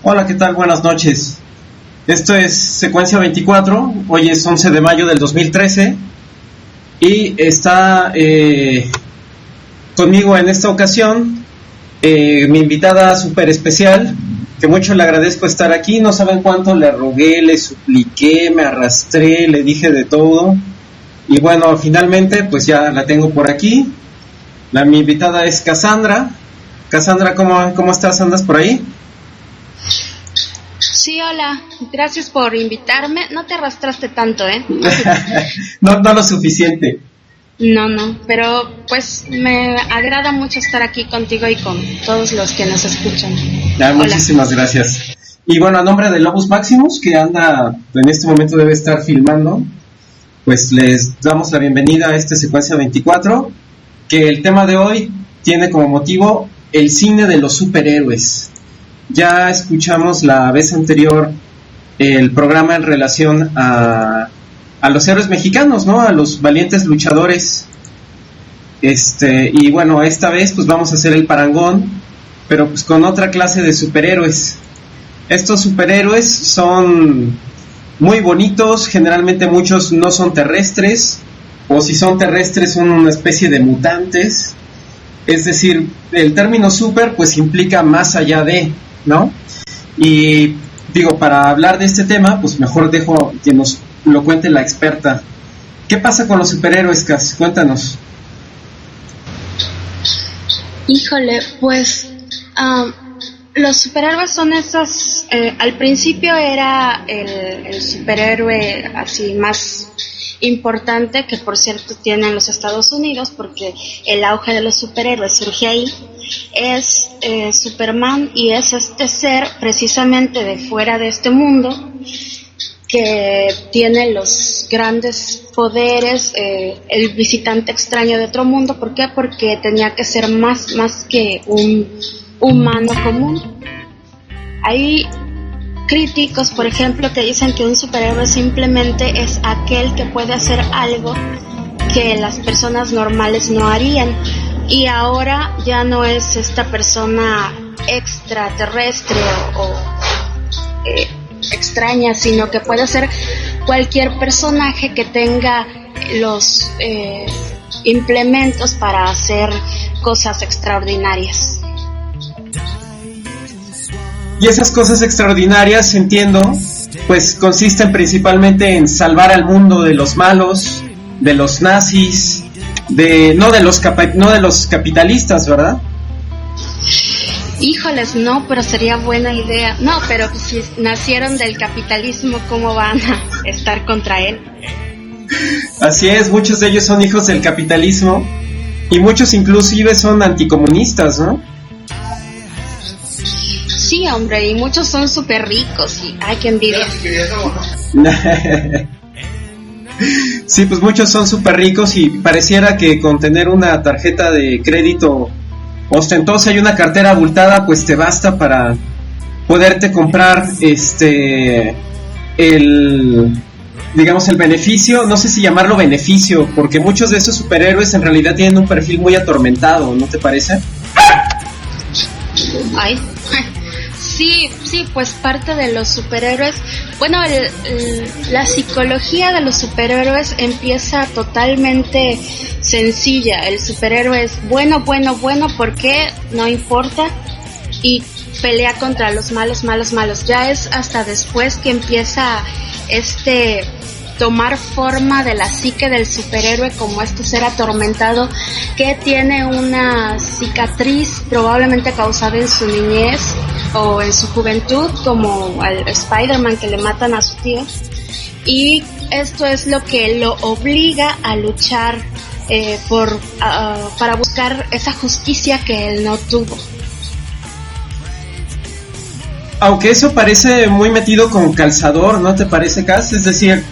Hola, ¿qué tal? Buenas noches. Esto es Secuencia 24, hoy es 11 de mayo del 2013 y está conmigo en esta ocasión mi invitada súper especial, que mucho le agradezco estar aquí. No saben cuánto le rogué, le supliqué, me arrastré, le dije de todo y bueno, finalmente pues ya la tengo por aquí. Mi invitada es Cassandra. Cassandra, ¿cómo estás? ¿Andas por ahí? Sí, hola, gracias por invitarme. No te arrastraste tanto, ¿eh? No lo suficiente. No, pero pues me agrada mucho estar aquí contigo y con todos los que nos escuchan. Muchísimas gracias. Y bueno, a nombre de Lobus Maximus, que anda, en este momento debe estar filmando, pues les damos la bienvenida a esta Secuencia 24, que el tema de hoy tiene como motivo el cine de los superhéroes. Ya escuchamos la vez anterior el programa en relación a los héroes mexicanos, ¿no? A los valientes luchadores. Y bueno, esta vez pues vamos a hacer el parangón, pero pues con otra clase de superhéroes. Estos superhéroes son muy bonitos, generalmente muchos no son terrestres, o si son terrestres son una especie de mutantes. Es decir, el término super pues implica más allá de, ¿no? Y digo, para hablar de este tema, pues mejor dejo que nos lo cuente la experta. ¿Qué pasa con los superhéroes, Cass? Cuéntanos. Híjole, pues los superhéroes son esos, al principio era el superhéroe así más importante, que por cierto tienen los Estados Unidos, porque el auge de los superhéroes surge ahí, es Superman, y es este ser precisamente de fuera de este mundo que tiene los grandes poderes, el visitante extraño de otro mundo. ¿Por qué? Porque tenía que ser más que un humano común. Hay críticos, por ejemplo, que dicen que un superhéroe simplemente es aquel que puede hacer algo que las personas normales no harían, y ahora ya no es esta persona extraterrestre o extraña, sino que puede ser cualquier personaje que tenga los implementos para hacer cosas extraordinarias. Y esas cosas extraordinarias, entiendo, pues consisten principalmente en salvar al mundo de los malos, de los nazis, no de los capitalistas, ¿verdad? Híjoles, no, pero sería buena idea. No, pero si nacieron del capitalismo, ¿cómo van a estar contra él? Así es, muchos de ellos son hijos del capitalismo y muchos inclusive son anticomunistas, ¿no? Sí, hombre, y muchos son súper ricos y ¡ay, qué envidia! Sí, pues muchos son súper ricos y pareciera que con tener una tarjeta de crédito ostentosa y una cartera abultada pues te basta para poderte comprar el beneficio. No sé si llamarlo beneficio, porque muchos de esos superhéroes en realidad tienen un perfil muy atormentado, ¿no te parece? Ay, sí, pues parte de los superhéroes, bueno, la psicología de los superhéroes empieza totalmente sencilla. El superhéroe es bueno, porque no importa, y pelea contra los malos. Ya es hasta después que empieza tomar forma de la psique del superhéroe como este ser atormentado que tiene una cicatriz probablemente causada en su niñez o en su juventud, como al Spider-Man que le matan a su tío, y esto es lo que lo obliga a luchar para buscar esa justicia que él no tuvo. Aunque eso parece muy metido con calzador, ¿no te parece, Cass? Es decir,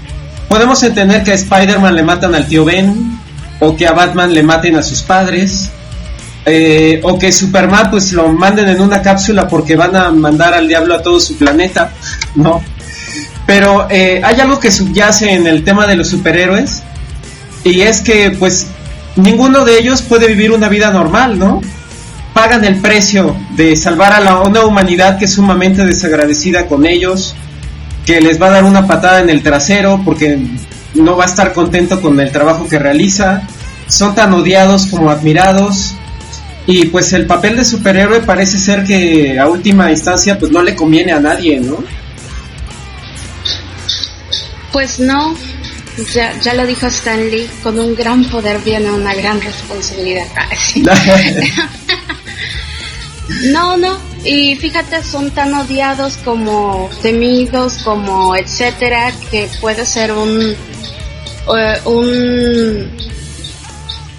podemos entender que a Spider-Man le matan al tío Ben, o que a Batman le maten a sus padres, o que Superman pues lo manden en una cápsula porque van a mandar al diablo a todo su planeta, ¿no? Pero hay algo que subyace en el tema de los superhéroes, y es que pues ninguno de ellos puede vivir una vida normal, ¿no? pagan el precio de salvar a una humanidad que es sumamente desagradecida con ellos, que les va a dar una patada en el trasero porque no va a estar contento con el trabajo que realiza. Son tan odiados como admirados, y pues el papel de superhéroe parece ser que a última instancia pues no le conviene a nadie, ¿no? Pues no, ya lo dijo Stan Lee, con un gran poder viene una gran responsabilidad. No, y fíjate, son tan odiados como temidos, como etcétera, que puede ser un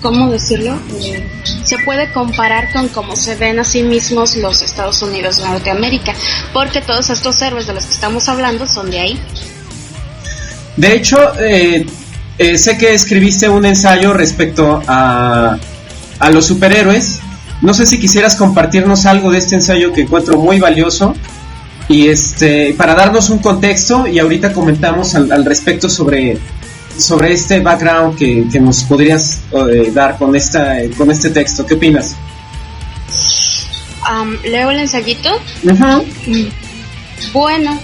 ¿cómo decirlo? Se puede comparar con cómo se ven a sí mismos los Estados Unidos de Norteamérica, porque todos estos héroes de los que estamos hablando son de ahí. De hecho, sé que escribiste un ensayo respecto a los superhéroes. No sé si quisieras compartirnos algo de este ensayo que encuentro muy valioso, y para darnos un contexto, y ahorita comentamos al respecto sobre este background que nos podrías dar con este texto. ¿Qué opinas? ¿Leo el ensayito? Uh-huh. Bueno,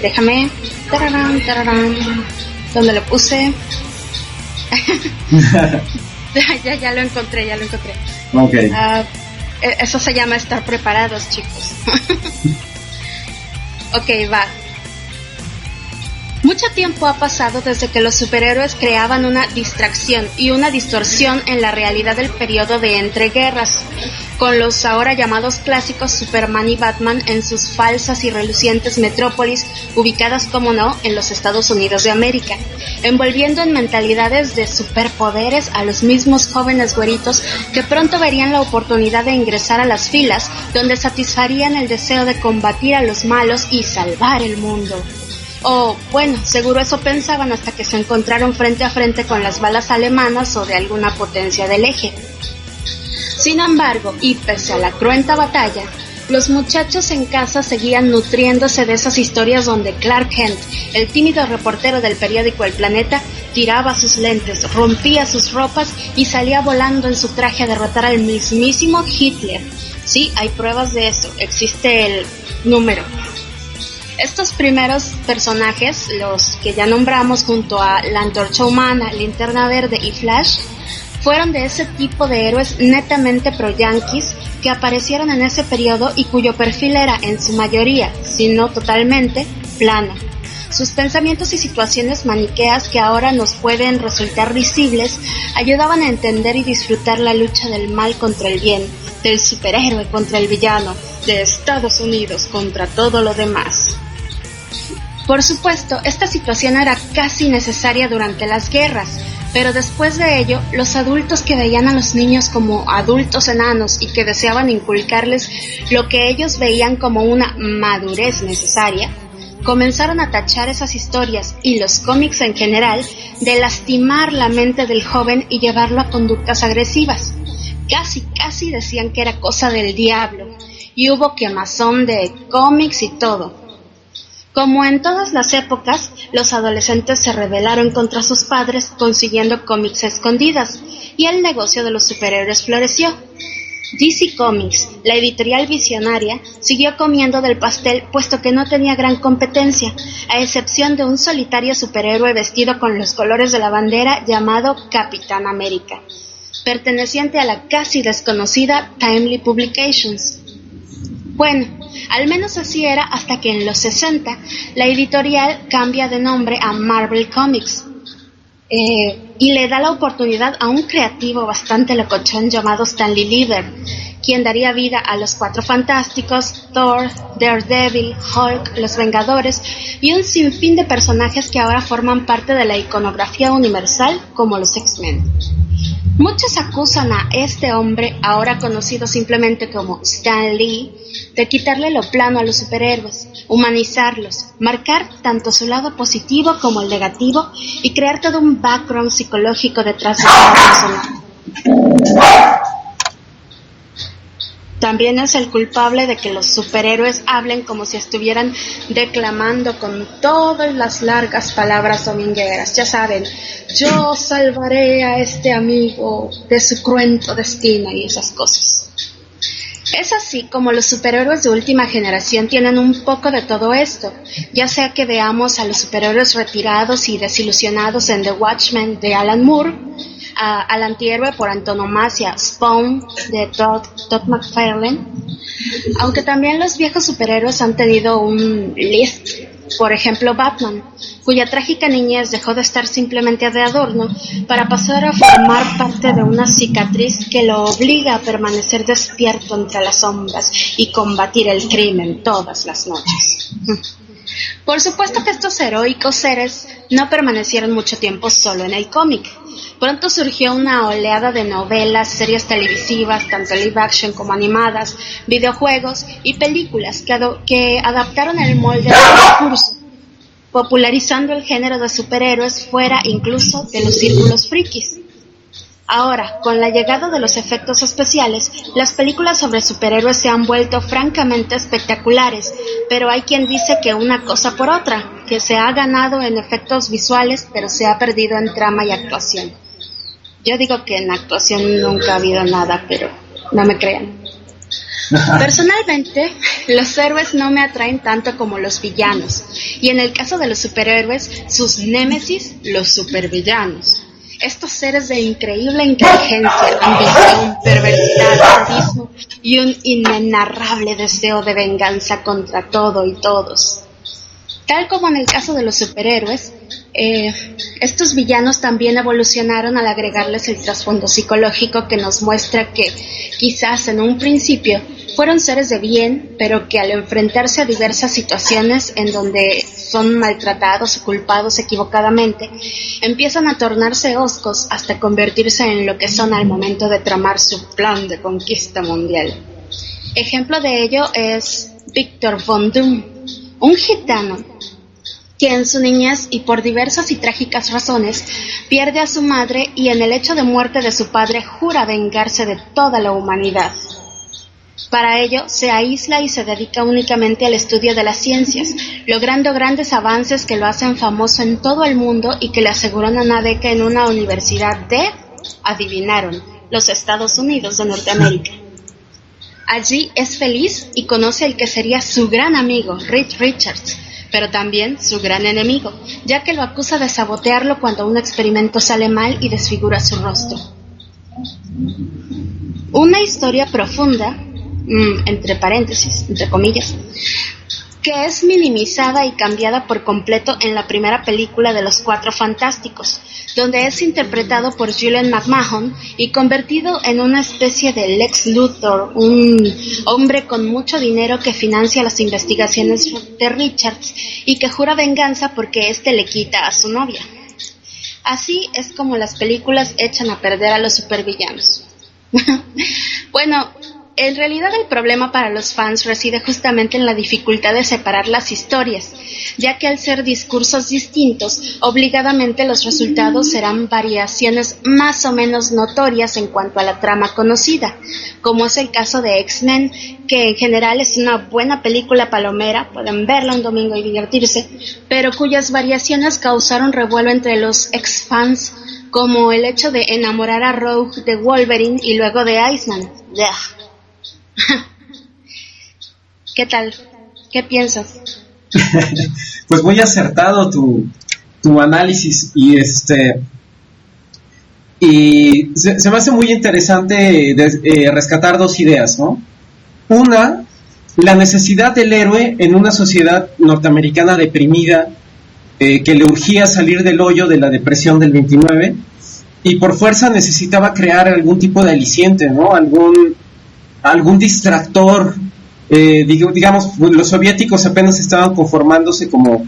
déjame. Tararán. ¿Dónde lo puse? ya lo encontré. Okay. Eso se llama estar preparados, chicos. Ok, va. Mucho tiempo ha pasado desde que los superhéroes creaban una distracción y una distorsión en la realidad del periodo de entreguerras, con los ahora llamados clásicos Superman y Batman en sus falsas y relucientes metrópolis, ubicadas, como no, en los Estados Unidos de América, envolviendo en mentalidades de superpoderes a los mismos jóvenes güeritos que pronto verían la oportunidad de ingresar a las filas, donde satisfarían el deseo de combatir a los malos y salvar el mundo. O, bueno, seguro eso pensaban hasta que se encontraron frente a frente con las balas alemanas o de alguna potencia del eje. Sin embargo, y pese a la cruenta batalla, los muchachos en casa seguían nutriéndose de esas historias donde Clark Kent, el tímido reportero del periódico El Planeta, tiraba sus lentes, rompía sus ropas y salía volando en su traje a derrotar al mismísimo Hitler. Sí, hay pruebas de eso, existe el número. Estos primeros personajes, los que ya nombramos junto a la Antorcha Humana, Linterna Verde y Flash, fueron de ese tipo de héroes netamente pro-yanquis que aparecieron en ese periodo y cuyo perfil era, en su mayoría, si no totalmente, plano. Sus pensamientos y situaciones maniqueas que ahora nos pueden resultar risibles ayudaban a entender y disfrutar la lucha del mal contra el bien, del superhéroe contra el villano, de Estados Unidos contra todo lo demás. Por supuesto, esta situación era casi necesaria durante las guerras, pero después de ello, los adultos que veían a los niños como adultos enanos y que deseaban inculcarles lo que ellos veían como una madurez necesaria, comenzaron a tachar esas historias y los cómics en general de lastimar la mente del joven y llevarlo a conductas agresivas. Casi decían que era cosa del diablo, y hubo quemazón de cómics y todo. Como en todas las épocas, los adolescentes se rebelaron contra sus padres consiguiendo cómics a escondidas, y el negocio de los superhéroes floreció. DC Comics, la editorial visionaria, siguió comiendo del pastel puesto que no tenía gran competencia, a excepción de un solitario superhéroe vestido con los colores de la bandera llamado Capitán América, perteneciente a la casi desconocida Timely Publications. Bueno, al menos así era hasta que en los 60 la editorial cambia de nombre a Marvel Comics y le da la oportunidad a un creativo bastante locochón llamado Stanley Lieber, quien daría vida a los Cuatro Fantásticos, Thor, Daredevil, Hulk, Los Vengadores y un sinfín de personajes que ahora forman parte de la iconografía universal como los X-Men. Muchos acusan a este hombre, ahora conocido simplemente como Stan Lee, de quitarle lo plano a los superhéroes, humanizarlos, marcar tanto su lado positivo como el negativo y crear todo un background psicológico detrás de cada personaje. También es el culpable de que los superhéroes hablen como si estuvieran declamando con todas las largas palabras domingueras. Ya saben, yo salvaré a este amigo de su cruento destino y esas cosas. Es así como los superhéroes de última generación tienen un poco de todo esto, ya sea que veamos a los superhéroes retirados y desilusionados en The Watchmen de Alan Moore, al antihéroe por antonomasia Spawn de Todd McFarlane, aunque también los viejos superhéroes han tenido un list, por ejemplo Batman, cuya trágica niñez dejó de estar simplemente de adorno para pasar a formar parte de una cicatriz que lo obliga a permanecer despierto entre las sombras y combatir el crimen todas las noches. Por supuesto que estos heroicos seres no permanecieron mucho tiempo solo en el cómic. Pronto surgió una oleada de novelas, series televisivas, tanto live action como animadas, videojuegos y películas que adaptaron el molde del discurso, popularizando el género de superhéroes fuera incluso de los círculos frikis. Ahora, con la llegada de los efectos especiales, las películas sobre superhéroes se han vuelto francamente espectaculares, pero hay quien dice que una cosa por otra, que se ha ganado en efectos visuales, pero se ha perdido en trama y actuación. Yo digo que en actuación nunca ha habido nada, pero no me crean. Personalmente, los héroes no me atraen tanto como los villanos, y en el caso de los superhéroes, sus némesis, los supervillanos. Estos seres de increíble inteligencia, ambición, perversidad, sadismo y un inenarrable deseo de venganza contra todo y todos. Tal como en el caso de los superhéroes, estos villanos también evolucionaron al agregarles el trasfondo psicológico que nos muestra que, quizás en un principio, fueron seres de bien, pero que al enfrentarse a diversas situaciones en donde son maltratados o culpados equivocadamente, empiezan a tornarse hoscos hasta convertirse en lo que son al momento de tramar su plan de conquista mundial. Ejemplo de ello es Victor Von Doom, un gitano que en su niñez y por diversas y trágicas razones pierde a su madre y en el hecho de muerte de su padre jura vengarse de toda la humanidad. Para ello se aísla y se dedica únicamente al estudio de las ciencias, logrando grandes avances que lo hacen famoso en todo el mundo y que le aseguran una beca en una universidad de, adivinaron, los Estados Unidos de Norteamérica. Allí es feliz y conoce al que sería su gran amigo, Reed Richards, pero también su gran enemigo, ya que lo acusa de sabotearlo cuando un experimento sale mal y desfigura su rostro. Una historia profunda, entre paréntesis, entre comillas, que es minimizada y cambiada por completo en la primera película de Los Cuatro Fantásticos, donde es interpretado por Julian McMahon y convertido en una especie de Lex Luthor, un hombre con mucho dinero que financia las investigaciones de Richards y que jura venganza porque éste le quita a su novia. Así es como las películas echan a perder a los supervillanos. Bueno, en realidad el problema para los fans reside justamente en la dificultad de separar las historias, ya que al ser discursos distintos, obligadamente los resultados serán variaciones más o menos notorias en cuanto a la trama conocida, como es el caso de X-Men, que en general es una buena película palomera, pueden verla un domingo y divertirse, pero cuyas variaciones causaron revuelo entre los ex-fans, como el hecho de enamorar a Rogue de Wolverine y luego de Iceman. ¿Qué tal? ¿Qué piensas? Pues muy acertado tu análisis y se me hace muy interesante rescatar dos ideas, ¿no? Una, la necesidad del héroe en una sociedad norteamericana deprimida que le urgía salir del hoyo de la depresión del 29 y por fuerza necesitaba crear algún tipo de aliciente, ¿no? Algún distractor, digamos, los soviéticos apenas estaban conformándose como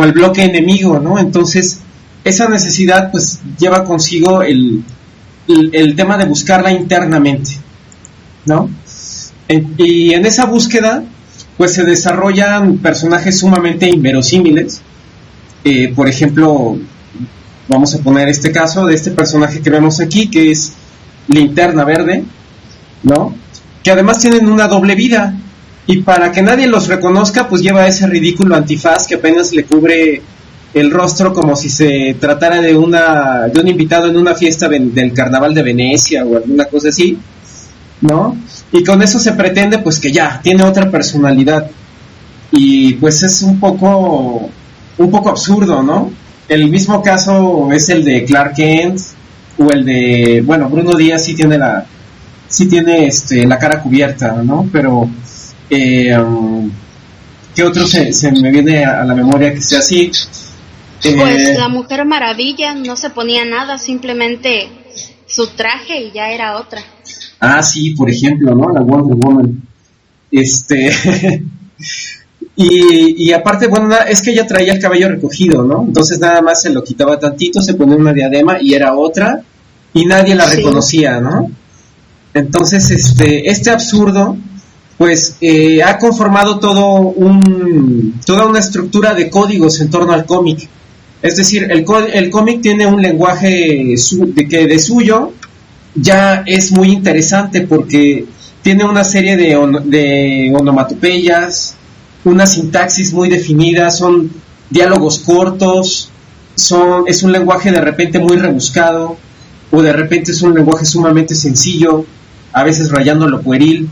el bloque enemigo, ¿no? Entonces, esa necesidad pues lleva consigo el tema de buscarla internamente, ¿no? Y en esa búsqueda pues se desarrollan personajes sumamente inverosímiles. Por ejemplo, vamos a poner este caso de este personaje que vemos aquí, que es Linterna Verde, ¿no? Que además tienen una doble vida, y para que nadie los reconozca, pues lleva ese ridículo antifaz que apenas le cubre el rostro como si se tratara de un invitado en una fiesta del carnaval de Venecia o alguna cosa así, ¿no? y con eso se pretende pues que ya tiene otra personalidad, y pues es un poco absurdo, ¿no? El mismo caso es el de Clark Kent, o el de, bueno, Bruno Díaz sí tiene la cara cubierta, ¿no? Pero ¿qué otro se me viene a la memoria que sea así? Pues la Mujer Maravilla no se ponía nada, simplemente su traje y ya era otra. Ah, sí, por ejemplo, ¿no? La Wonder Woman. Y aparte, bueno, es que ella traía el cabello recogido, ¿no? Entonces nada más se lo quitaba tantito, se ponía una diadema y era otra, y nadie la reconocía, ¿no? Entonces, este absurdo, pues, ha conformado toda una estructura de códigos en torno al cómic. Es decir, el cómic tiene un lenguaje que de suyo ya es muy interesante, porque tiene una serie de onomatopeyas, una sintaxis muy definida, son diálogos cortos, es un lenguaje de repente muy rebuscado, o de repente es un lenguaje sumamente sencillo, a veces rayando lo pueril,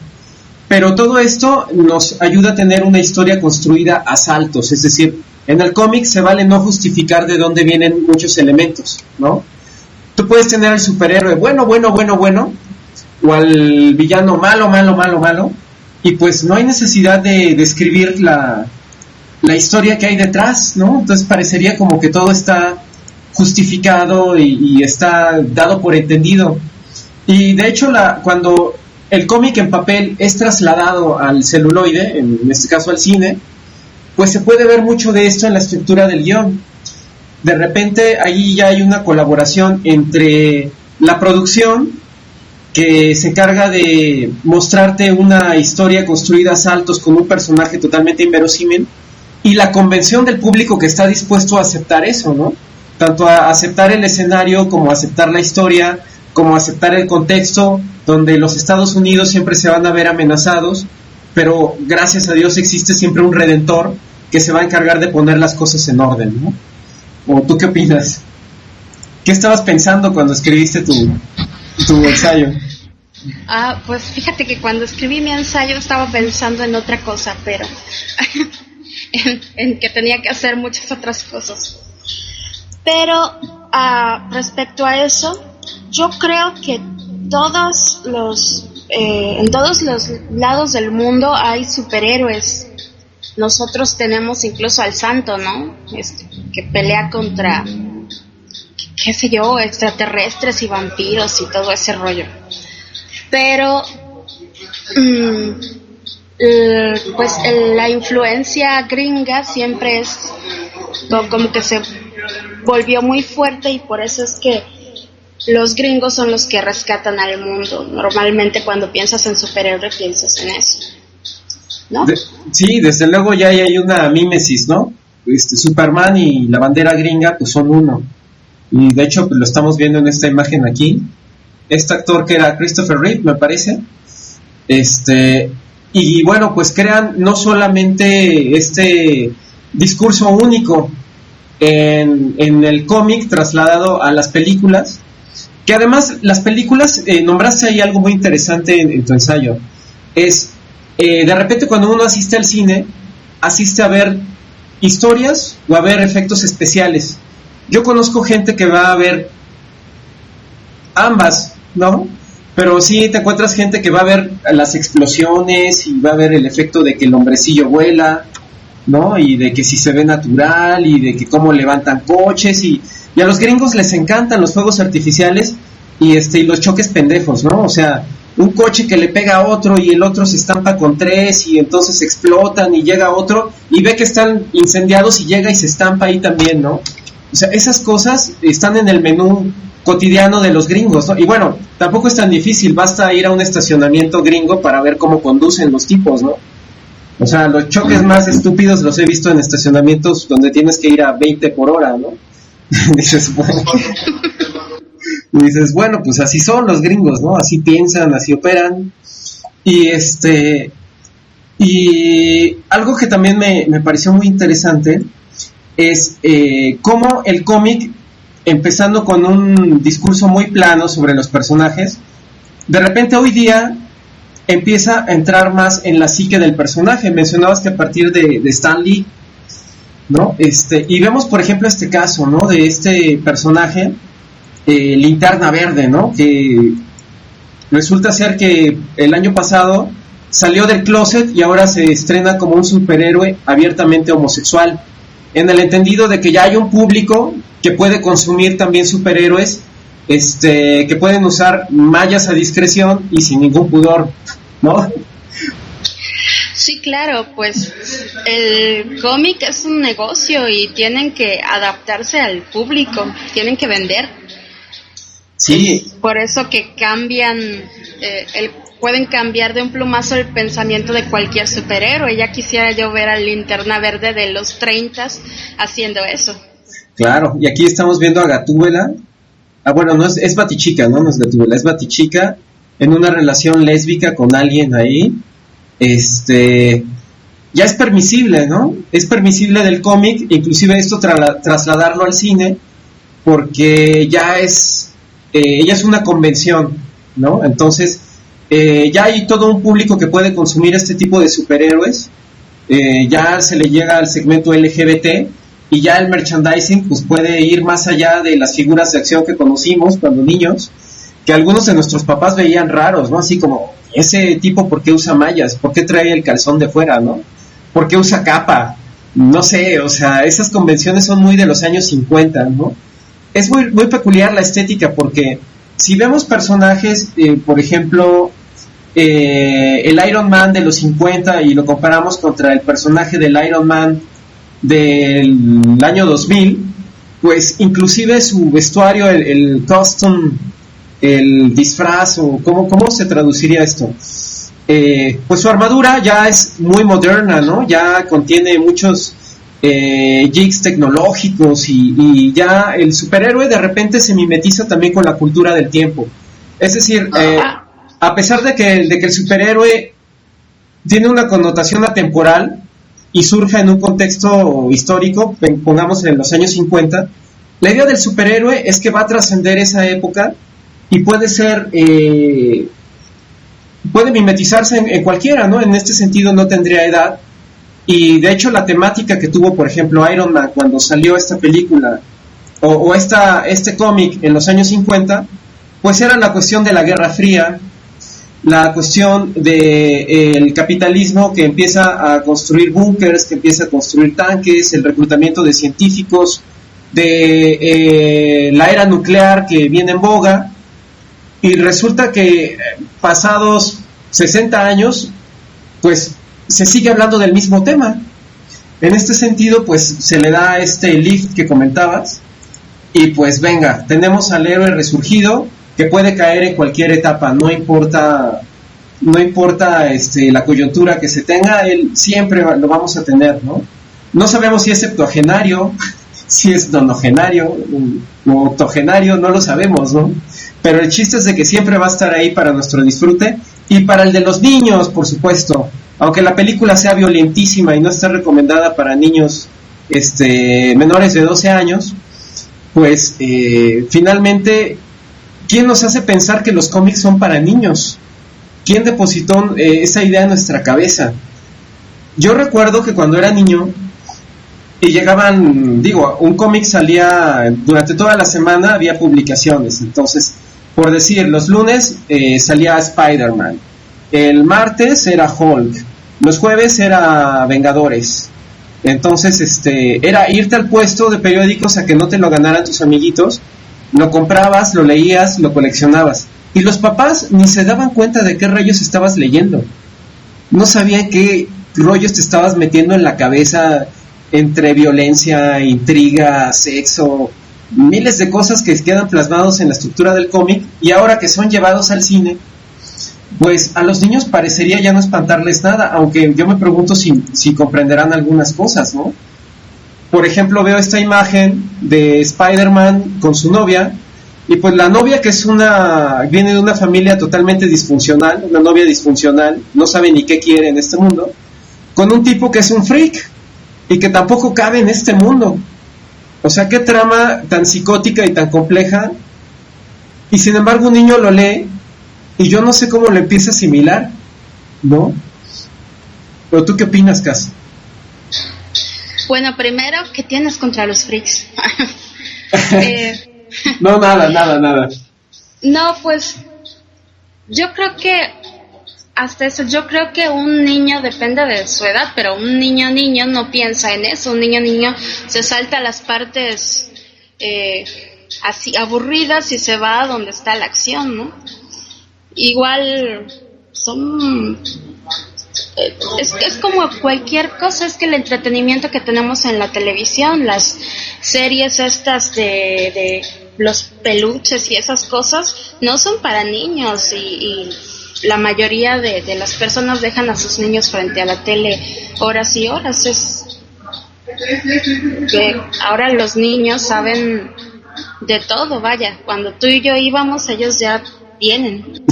pero todo esto nos ayuda a tener una historia construida a saltos. Es decir, en el cómic se vale no justificar de dónde vienen muchos elementos, ¿no? Tú puedes tener al superhéroe bueno, o al villano malo, y pues no hay necesidad de describir la historia que hay detrás, ¿no? Entonces parecería como que todo está justificado y está dado por entendido. Y de hecho, cuando el cómic en papel es trasladado al celuloide, en este caso al cine, pues se puede ver mucho de esto en la estructura del guión. De repente ahí ya hay una colaboración entre la producción, que se encarga de mostrarte una historia construida a saltos con un personaje totalmente inverosímil, y la convención del público que está dispuesto a aceptar eso, ¿no? Tanto a aceptar el escenario, como a aceptar la historia, como a aceptar el contexto, donde los Estados Unidos siempre se van a ver amenazados, pero gracias a Dios existe siempre un redentor que se va a encargar de poner las cosas en orden, ¿no? ¿O tú qué opinas? ¿Qué estabas pensando cuando escribiste tu ensayo? Pues fíjate que cuando escribí mi ensayo estaba pensando en otra cosa, pero en que tenía que hacer muchas otras cosas. Pero respecto a eso, yo creo que en todos los lados del mundo hay superhéroes. Nosotros tenemos incluso al Santo, ¿no? Que pelea contra, qué sé yo, extraterrestres y vampiros y todo ese rollo. Pero pues la influencia gringa siempre es como que se volvió muy fuerte, y por eso es que los gringos son los que rescatan al mundo. Normalmente cuando piensas en superhéroe piensas en eso, ¿no? Sí, desde luego ya hay una mímesis, ¿no? Superman y la bandera gringa pues son uno, y de hecho pues, lo estamos viendo en esta imagen aquí. Este actor que era Christopher Reeve, me parece, y bueno, pues crean no solamente este discurso único en el cómic trasladado a las películas, que además las películas, nombraste ahí algo muy interesante en tu ensayo, es de repente cuando uno asiste al cine, asiste a ver historias o a ver efectos especiales. Yo conozco gente que va a ver ambas, ¿no? Pero sí te encuentras gente que va a ver las explosiones y va a ver el efecto de que el hombrecillo vuela, ¿no? Y de que si se ve natural, y de que cómo levantan coches, y a los gringos les encantan los fuegos artificiales y los choques pendejos, ¿no? O sea, un coche que le pega a otro y el otro se estampa con tres y entonces explotan, y llega otro y ve que están incendiados y llega y se estampa ahí también, ¿no? O sea, esas cosas están en el menú cotidiano de los gringos, ¿no? Y bueno, tampoco es tan difícil, basta ir a un estacionamiento gringo para ver cómo conducen los tipos, ¿no? O sea, los choques más estúpidos los he visto en estacionamientos donde tienes que ir a 20 por hora, ¿no? Dices, bueno, pues así son los gringos, ¿no? Así piensan, así operan. Y algo que también me pareció muy interesante es cómo el cómic, empezando con un discurso muy plano sobre los personajes, de repente hoy día empieza a entrar más en la psique del personaje. Mencionabas que a partir de Stan Lee, ¿no? Y vemos, por ejemplo, este caso, ¿no? De este personaje, Linterna Verde, ¿no? Que resulta ser que el año pasado salió del closet y ahora se estrena como un superhéroe abiertamente homosexual, en el entendido de que ya hay un público que puede consumir también superhéroes, que pueden usar mallas a discreción y sin ningún pudor, ¿no? Sí, claro, pues el cómic es un negocio y tienen que adaptarse al público, tienen que vender. Sí. Es por eso que cambian, pueden cambiar de un plumazo el pensamiento de cualquier superhéroe. Ya quisiera yo ver al Linterna Verde de los 30 haciendo eso. Claro, y aquí estamos viendo a Gatúbela. Bueno, no es Batichica, ¿no? No es Gatúbela, es Batichica en una relación lésbica con alguien ahí. Ya es permisible, ¿no? Es permisible del cómic, inclusive esto trasladarlo al cine, porque ya ella es una convención, ¿no? Entonces, ya hay todo un público que puede consumir este tipo de superhéroes, ya se le llega al segmento LGBT, y ya el merchandising pues puede ir más allá de las figuras de acción que conocimos cuando niños, que algunos de nuestros papás veían raros, ¿no? Así como, ese tipo, ¿por qué usa mallas? ¿Por qué trae el calzón de fuera, no? ¿Por qué usa capa? No sé, o sea, esas convenciones son muy de los años 50, ¿no? Es muy, muy peculiar la estética, porque si vemos personajes, por ejemplo, el Iron Man de los 50 y lo comparamos contra el personaje del Iron Man del año 2000, pues inclusive su vestuario, el costume, el disfraz, o ¿cómo se traduciría esto? Pues su armadura ya es muy moderna, ¿no? Ya contiene muchos jigs tecnológicos y ya el superhéroe de repente se mimetiza también con la cultura del tiempo. Es decir, a pesar de que el superhéroe tiene una connotación atemporal y surja en un contexto histórico, pongamos en los años 50, la idea del superhéroe es que va a trascender esa época y puede ser, puede mimetizarse en cualquiera, ¿no? En este sentido no tendría edad, y de hecho la temática que tuvo, por ejemplo, Iron Man cuando salió esta película, o este cómic en los años 50, pues era la cuestión de la Guerra Fría, la cuestión del capitalismo que empieza a construir búnkers, que empieza a construir tanques, el reclutamiento de científicos, de la era nuclear que viene en boga, y resulta que pasados 60 años, pues se sigue hablando del mismo tema. En este sentido, pues se le da este lift que comentabas, y pues venga, tenemos al héroe resurgido que puede caer en cualquier etapa, no importa la coyuntura que se tenga, él siempre lo vamos a tener, ¿no? No sabemos si es septuagenario, si es nonogenario o octogenario, no lo sabemos, ¿no? Pero el chiste es de que siempre va a estar ahí para nuestro disfrute y para el de los niños, por supuesto. Aunque la película sea violentísima y no está recomendada para niños menores de 12 años, pues finalmente, ¿quién nos hace pensar que los cómics son para niños? ¿Quién depositó esa idea en nuestra cabeza? Yo recuerdo que cuando era niño y llegaban, un cómic salía durante toda la semana, había publicaciones. Entonces, por decir, los lunes salía Spider-Man, el martes era Hulk, los jueves era Vengadores. Entonces, era irte al puesto de periódicos a que no te lo ganaran tus amiguitos, lo comprabas, lo leías, lo coleccionabas. Y los papás ni se daban cuenta de qué rayos estabas leyendo. No sabían qué rollos te estabas metiendo en la cabeza entre violencia, intriga, sexo, miles de cosas que quedan plasmados en la estructura del cómic, y ahora que son llevados al cine, pues a los niños parecería ya no espantarles nada, aunque yo me pregunto si comprenderán algunas cosas, ¿no? Por ejemplo, veo esta imagen de Spider-Man con su novia, y pues la novia, que viene de una familia totalmente disfuncional, una novia disfuncional, no sabe ni qué quiere en este mundo, con un tipo que es un freak y que tampoco cabe en este mundo. O sea, qué trama tan psicótica y tan compleja, y sin embargo un niño lo lee y yo no sé cómo lo empieza a asimilar. ¿no? ¿Pero tú qué opinas, Cas? Bueno, primero, ¿qué tienes contra los freaks? No, nada. No, pues yo creo que hasta eso, yo creo que un niño depende de su edad, pero un niño no piensa en eso. Un niño se salta las partes así aburridas y se va a donde está la acción, ¿no? Igual son... Es como cualquier cosa, es que el entretenimiento que tenemos en la televisión, las series estas de los peluches y esas cosas, no son para niños y la mayoría de las personas dejan a sus niños frente a la tele horas y horas. Es que ahora los niños saben de todo, vaya, cuando tú y yo íbamos, ellos ya vienen.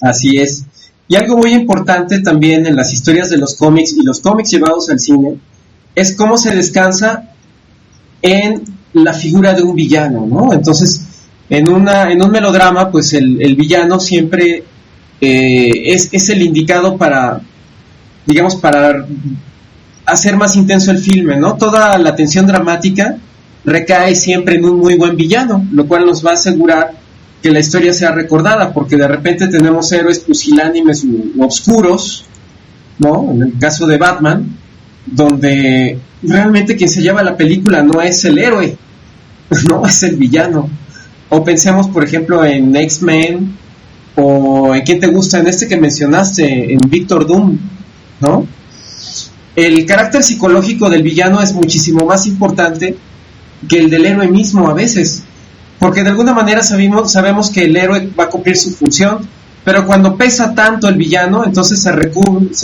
Así es. Y algo muy importante también en las historias de los cómics y los cómics llevados al cine es cómo se descansa en la figura de un villano, ¿no? Entonces, en un melodrama, pues el villano siempre es el indicado para, digamos, para hacer más intenso el filme, ¿no? Toda la tensión dramática recae siempre en un muy buen villano, lo cual nos va a asegurar que la historia sea recordada, porque de repente tenemos héroes pusilánimes u obscuros, ¿no? En el caso de Batman, donde realmente quien se lleva la película no es el héroe, no es el villano. O pensemos, por ejemplo, en X-Men, o en quién te gusta, en este que mencionaste, en Victor Doom, ¿no? El carácter psicológico del villano es muchísimo más importante que el del héroe mismo a veces, porque de alguna manera sabemos que el héroe va a cumplir su función, pero cuando pesa tanto el villano, entonces se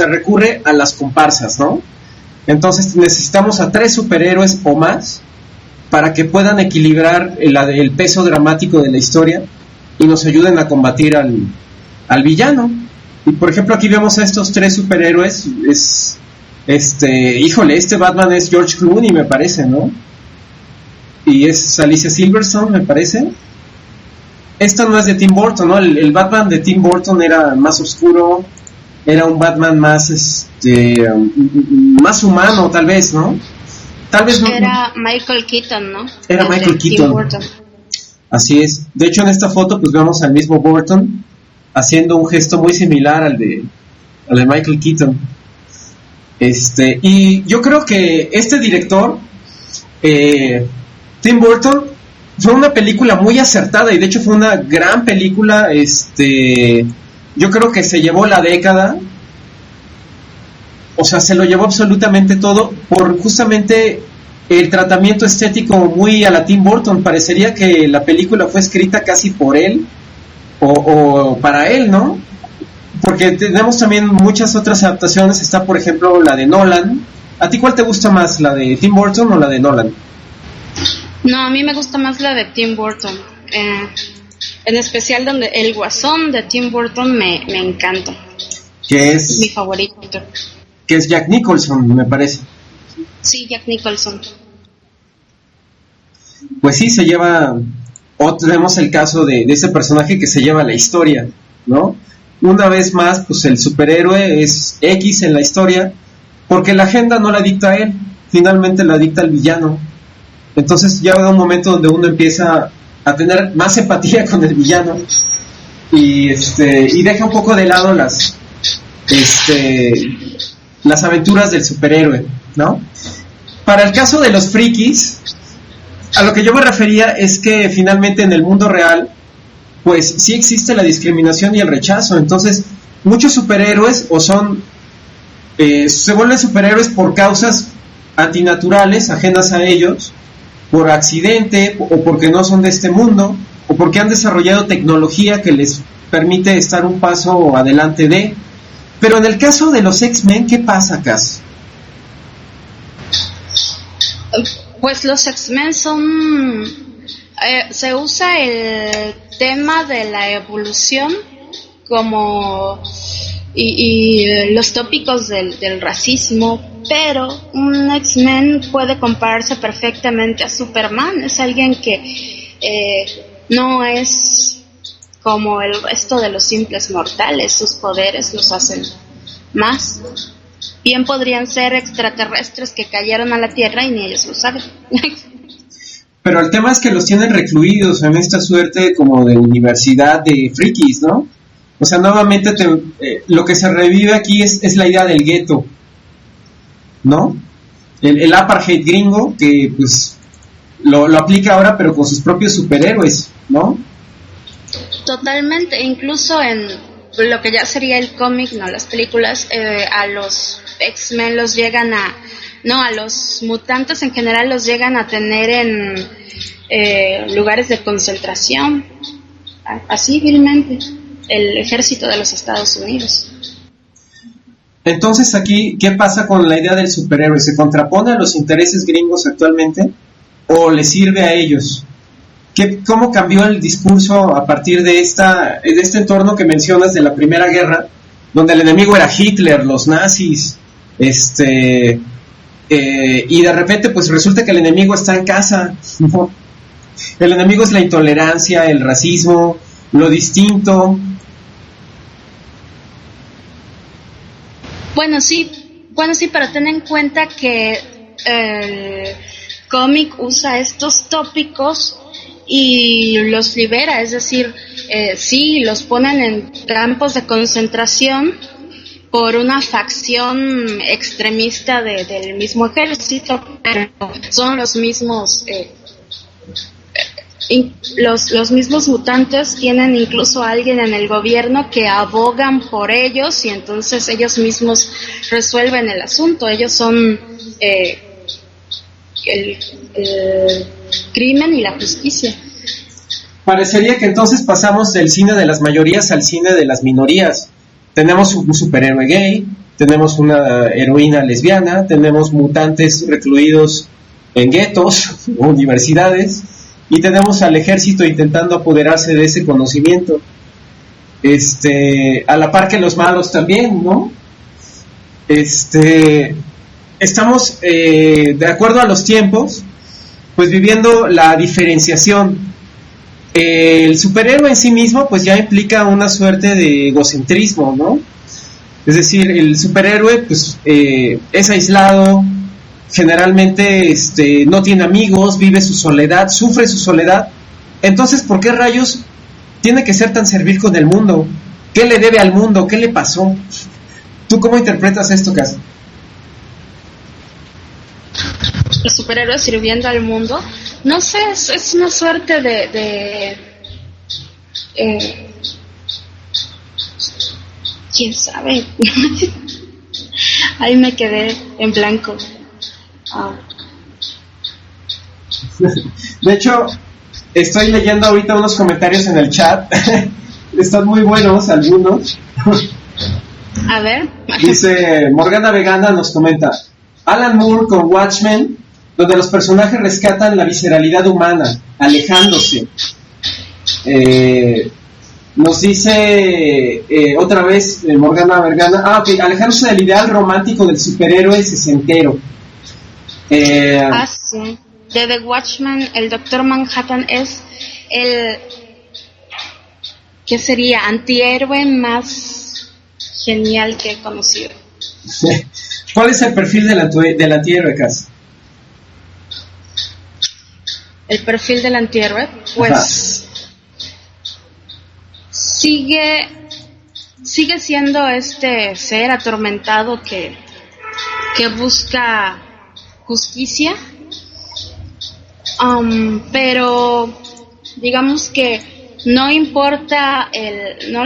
recurre a las comparsas, ¿no? Entonces necesitamos a 3 superhéroes o más para que puedan equilibrar el peso dramático de la historia y nos ayuden a combatir al villano. Y por ejemplo aquí vemos a estos 3 superhéroes. Este Batman es George Clooney, me parece, ¿no? Y es Alicia Silverstone, me parece. Esta no es de Tim Burton, ¿no? El Batman de Tim Burton era más oscuro, era un Batman más más humano, tal vez, ¿no? Tal vez era Michael Keaton, ¿no? Era Michael Keaton. Así es. De hecho, en esta foto pues vemos al mismo Burton haciendo un gesto muy similar al de Michael Keaton. Y yo creo que este director Tim Burton, fue una película muy acertada y de hecho fue una gran película. Yo creo que se llevó la década, o sea, se lo llevó absolutamente todo por justamente el tratamiento estético muy a la Tim Burton. Parecería que la película fue escrita casi por él o para él, ¿no? Porque tenemos también muchas otras adaptaciones. Está, por ejemplo, la de Nolan. ¿A ti cuál te gusta más, la de Tim Burton o la de Nolan? No, a mí me gusta más la de Tim Burton. En especial donde el Guasón de Tim Burton me encanta. Que es mi favorito. Que es Jack Nicholson, me parece. Sí, Jack Nicholson. Pues sí, se lleva... O tenemos el caso de ese personaje que se lleva la historia, ¿no? Una vez más, pues el superhéroe es X en la historia, porque la agenda no la dicta él, finalmente la dicta el villano. Entonces ya llega un momento donde uno empieza a tener más empatía con el villano y deja un poco de lado las aventuras del superhéroe, ¿no? Para el caso de los frikis, a lo que yo me refería es que finalmente en el mundo real pues sí existe la discriminación y el rechazo. Entonces muchos superhéroes se vuelven superhéroes por causas antinaturales, ajenas a ellos, por accidente o porque no son de este mundo o porque han desarrollado tecnología que les permite estar un paso adelante de. Pero en el caso de los X-Men, ¿qué pasa, Cass? Pues los X-Men son... se usa el tema de la evolución como... y los tópicos del racismo, pero un X-Men puede compararse perfectamente a Superman. Es alguien que no es como el resto de los simples mortales. Sus poderes los hacen más. Bien podrían ser extraterrestres que cayeron a la Tierra y ni ellos lo saben. Pero el tema es que los tienen recluidos en esta suerte como de universidad de frikis, ¿no? O sea, nuevamente lo que se revive aquí es la idea del gueto, ¿no? El apartheid gringo que pues lo aplica ahora pero con sus propios superhéroes, ¿no? Totalmente, incluso en lo que ya sería el cómic, no las películas, a los X-Men los llegan a los mutantes en general los llegan a tener en lugares de concentración, así vilmente, el ejército de los Estados Unidos. Entonces aquí, ¿qué pasa con la idea del superhéroe? ¿Se contrapone a los intereses gringos actualmente o le sirve a ellos? ¿Cómo cambió el discurso a partir de este entorno que mencionas de la Primera Guerra, donde el enemigo era Hitler, los nazis, y de repente pues resulta que el enemigo está en casa, ¿no? El enemigo es la intolerancia, el racismo, lo distinto. Bueno, sí, pero ten en cuenta que el cómic usa estos tópicos y los libera, es decir, sí, los ponen en campos de concentración por una facción extremista del mismo ejército, pero son los mismos, los mismos mutantes tienen incluso a alguien en el gobierno que abogan por ellos y entonces ellos mismos resuelven el asunto. Ellos son el crimen y la justicia. Parecería que entonces pasamos del cine de las mayorías al cine de las minorías. Tenemos un superhéroe gay, tenemos una heroína lesbiana, tenemos mutantes recluidos en guetos, universidades, y tenemos al ejército intentando apoderarse de ese conocimiento. A la par que los malos también, ¿no? Estamos, de acuerdo a los tiempos, pues viviendo la diferenciación. El superhéroe en sí mismo pues ya implica una suerte de egocentrismo, ¿no? Es decir, el superhéroe pues es aislado, generalmente no tiene amigos, vive su soledad, sufre su soledad. Entonces, ¿por qué rayos tiene que ser tan servil con el mundo? ¿Qué le debe al mundo? ¿Qué le pasó? ¿Tú cómo interpretas esto, Cas? Los superhéroes sirviendo al mundo, no sé, es una suerte de quién sabe. Ahí me quedé en blanco. De hecho, estoy leyendo ahorita unos comentarios en el chat. Están muy buenos algunos. A ver. Dice Morgana Vegana, nos comenta: Alan Moore con Watchmen, donde los personajes rescatan la visceralidad humana, alejándose. Nos dice otra vez Morgana Vergana, alejándose del ideal romántico del superhéroe sesentero. Sí. De The Watchmen, el Doctor Manhattan es el, ¿qué sería? Antihéroe más genial que he conocido. ¿Cuál es el perfil del antihéroe, Cas? El perfil del antihéroe, pues sigue siendo este ser atormentado que busca justicia, pero digamos que no le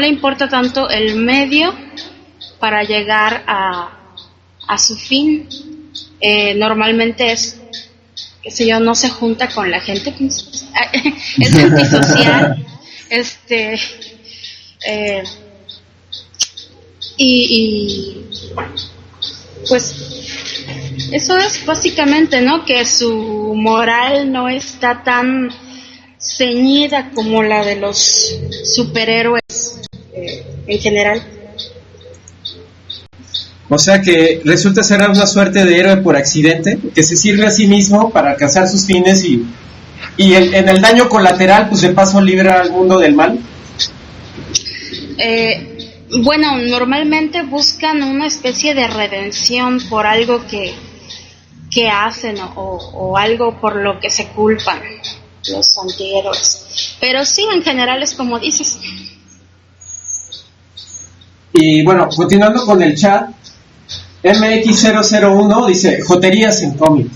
importa tanto el medio para llegar a su fin. Normalmente es, qué sé yo, no se junta con la gente, es antisocial, y pues eso es básicamente, ¿no? Que su moral no está tan ceñida como la de los superhéroes en general. O sea que resulta ser una suerte de héroe por accidente, que se sirve a sí mismo para alcanzar sus fines y en el daño colateral, pues de paso libra al mundo del mal. Bueno, normalmente buscan una especie de redención por algo que hacen o algo por lo que se culpan los antihéroes. Pero sí, en general es como dices. Y bueno, continuando con el chat, MX001 dice, joterías en cómics.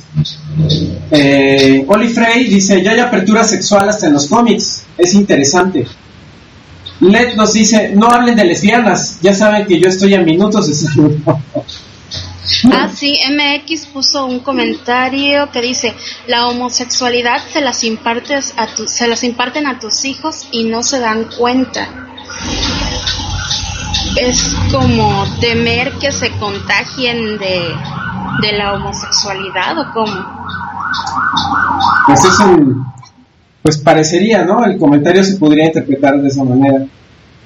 Oli Frey dice, ya hay apertura sexual hasta en los cómics, es interesante. Led nos dice, no hablen de lesbianas, ya saben que yo estoy a minutos de salud. Sí, MX puso un comentario que dice, la homosexualidad se las imparten a tus hijos y no se dan cuenta. Es como temer que se contagien de la homosexualidad, ¿o cómo? Pues pues parecería, ¿no? El comentario se podría interpretar de esa manera.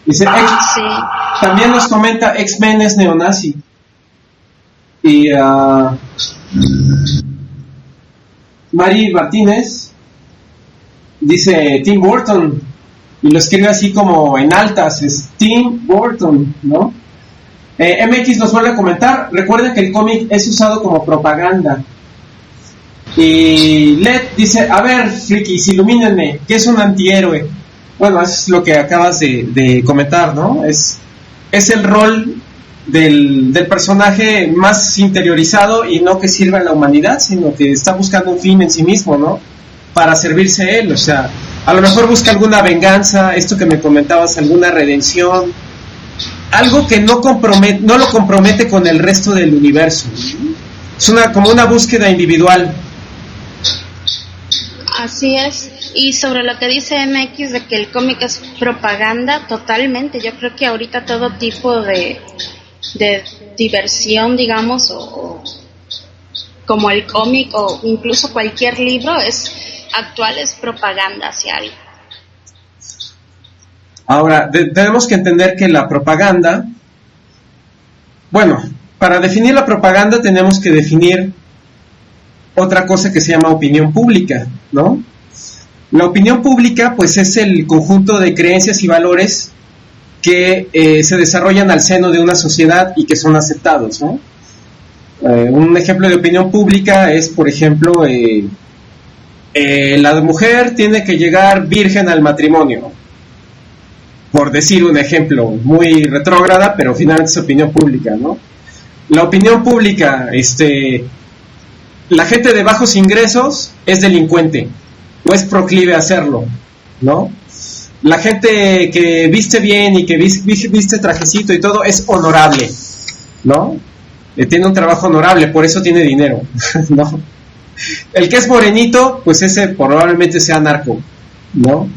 Dice, sí. También nos comenta, X-Men es neonazi. Y Mari Martínez dice Tim Burton y lo escribe así como en altas, es Tim Burton, ¿no? MX nos vuelve a comentar, recuerden que el cómic es usado como propaganda. Y Led dice, a ver, frikis, ilumínenme, ¿qué es un antihéroe? Bueno, es lo que acabas de comentar, ¿no? Es el rol del personaje más interiorizado y no que sirva a la humanidad, sino que está buscando un fin en sí mismo, ¿no? Para servirse él, o sea, a lo mejor busca alguna venganza, esto que me comentabas, alguna redención, algo que no lo compromete con el resto del universo. Es como una búsqueda individual. Así es. Y sobre lo que dice MX de que el cómic es propaganda, totalmente. Yo creo que ahorita todo tipo de diversión, digamos, o como el cómic o incluso cualquier libro actual es propaganda hacia algo. Ahora, tenemos que entender que la propaganda, bueno, para definir la propaganda tenemos que definir otra cosa que se llama opinión pública, ¿no? La opinión pública, pues, es el conjunto de creencias y valores que se desarrollan al seno de una sociedad y que son aceptados, ¿no? Un ejemplo de opinión pública es, por ejemplo, la mujer tiene que llegar virgen al matrimonio, por decir un ejemplo muy retrógrada, pero finalmente es opinión pública, ¿no? La opinión pública, la gente de bajos ingresos es delincuente o es proclive a hacerlo, ¿no? La gente que viste bien y que viste trajecito y todo es honorable, ¿no? Tiene un trabajo honorable, por eso tiene dinero, ¿no? El que es morenito, pues ese probablemente sea narco, ¿no?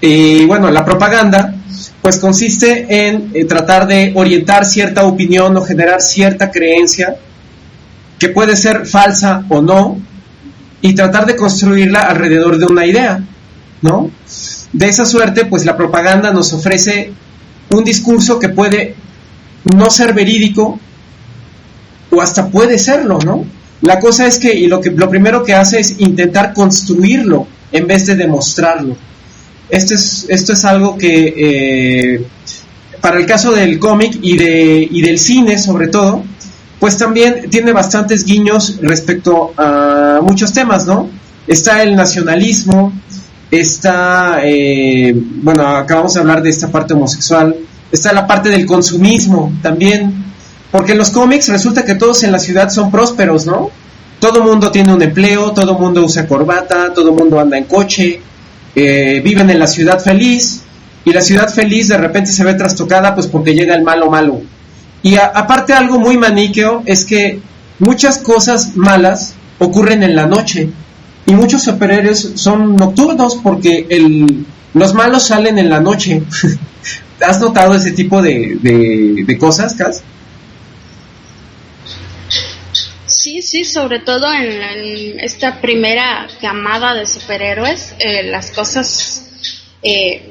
Y bueno, la propaganda, pues consiste en tratar de orientar cierta opinión o generar cierta creencia que puede ser falsa o no, y tratar de construirla alrededor de una idea, ¿no? De esa suerte, pues la propaganda nos ofrece un discurso que puede no ser verídico o hasta puede serlo, ¿no? La cosa es que, lo primero que hace es intentar construirlo en vez de demostrarlo. Esto es algo que para el caso del cómic y del cine sobre todo, pues también tiene bastantes guiños respecto a muchos temas, ¿no? Está el nacionalismo, está, bueno, acabamos de hablar de esta parte homosexual, está la parte del consumismo también, porque en los cómics resulta que todos en la ciudad son prósperos, ¿no? Todo mundo tiene un empleo, todo mundo usa corbata, todo mundo anda en coche, viven en la ciudad feliz, y la ciudad feliz de repente se ve trastocada pues porque llega el malo. Y aparte algo muy maniqueo es que muchas cosas malas ocurren en la noche y muchos superhéroes son nocturnos porque los malos salen en la noche. ¿Has notado ese tipo de cosas, Cas? Sí, sobre todo en esta primera camada de superhéroes, las cosas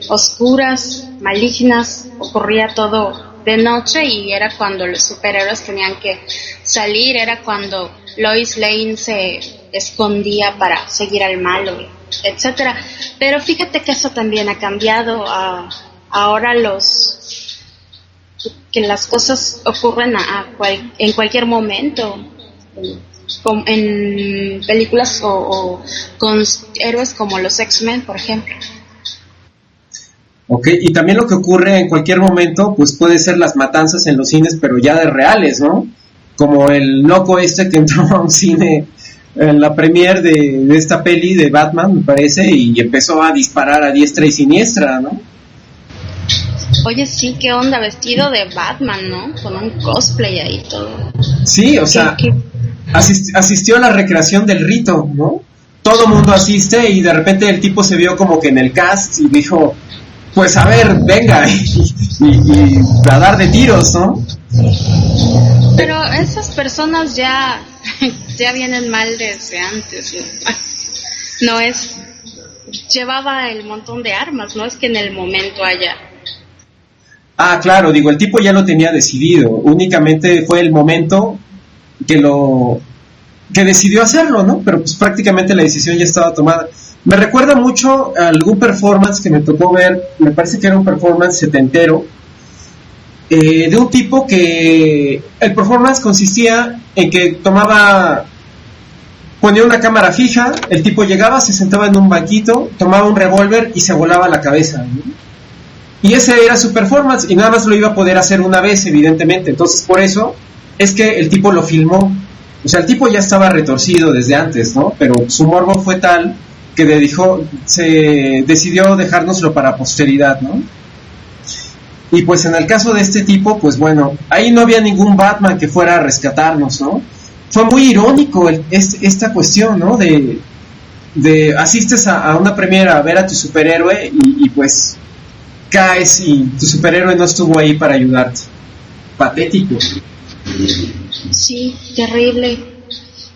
oscuras, malignas, ocurría todo de noche y era cuando los superhéroes tenían que salir, era cuando Lois Lane se escondía para seguir al malo, etcétera. Pero fíjate que eso también ha cambiado. Ahora que las cosas ocurren en cualquier momento, como en películas o con héroes como los X-Men, por ejemplo. Ok, y también lo que ocurre en cualquier momento, pues puede ser las matanzas en los cines, pero ya de reales, ¿no? Como el loco este que entró a un cine en la premiere de esta peli de Batman, me parece, y empezó a disparar a diestra y siniestra, ¿no? Oye, sí, qué onda, vestido de Batman, ¿no? Con un cosplay ahí todo. Sí, o sea, asistió a la recreación del rito, ¿no? Todo mundo asiste y de repente el tipo se vio como que en el cast y dijo, pues a ver, venga, y a dar de tiros, ¿no? Pero esas personas ya vienen mal desde antes, ¿no? No es, llevaba el montón de armas, no es que en el momento haya. Ah, claro, digo, el tipo ya lo tenía decidido, únicamente fue el momento que decidió hacerlo, ¿no? Pero pues prácticamente la decisión ya estaba tomada. Me recuerda mucho a algún performance que me tocó ver, me parece que era un performance setentero, de un tipo que el performance consistía en que ponía una cámara fija, el tipo llegaba, se sentaba en un banquito, tomaba un revólver y se volaba la cabeza, ¿no? Y ese era su performance y nada más lo iba a poder hacer una vez, evidentemente. Entonces por eso es que el tipo lo filmó. O sea, el tipo ya estaba retorcido desde antes, ¿no? Pero su morbo fue tal que se decidió dejárnoslo para posteridad, ¿no? Y pues en el caso de este tipo, pues bueno, ahí no había ningún Batman que fuera a rescatarnos, ¿no? Fue muy irónico esta cuestión, ¿no? De asistes a una premiere a ver a tu superhéroe y pues caes y tu superhéroe no estuvo ahí para ayudarte. Patético. Sí, terrible.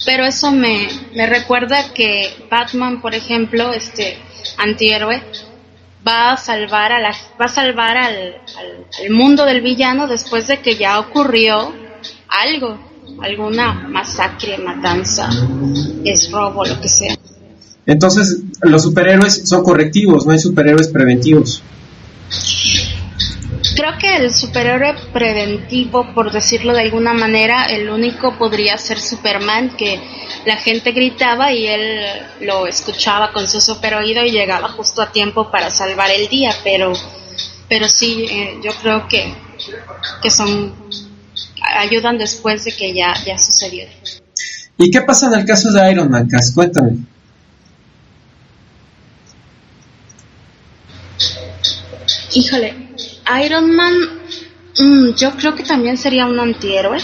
Pero eso me recuerda que Batman, por ejemplo, este antihéroe, va a salvar al mundo del villano después de que ya ocurrió alguna masacre, matanza, es robo, lo que sea. Entonces, los superhéroes son correctivos, no hay superhéroes preventivos. Creo que el superhéroe preventivo, por decirlo de alguna manera, el único podría ser Superman, que la gente gritaba y él lo escuchaba con su super oído y llegaba justo a tiempo para salvar el día, pero sí, yo creo que ayudan después de que ya sucedió. ¿Y qué pasa en el caso de Iron Man, Cas? Cuéntame. Híjole, Iron Man, yo creo que también sería un antihéroe.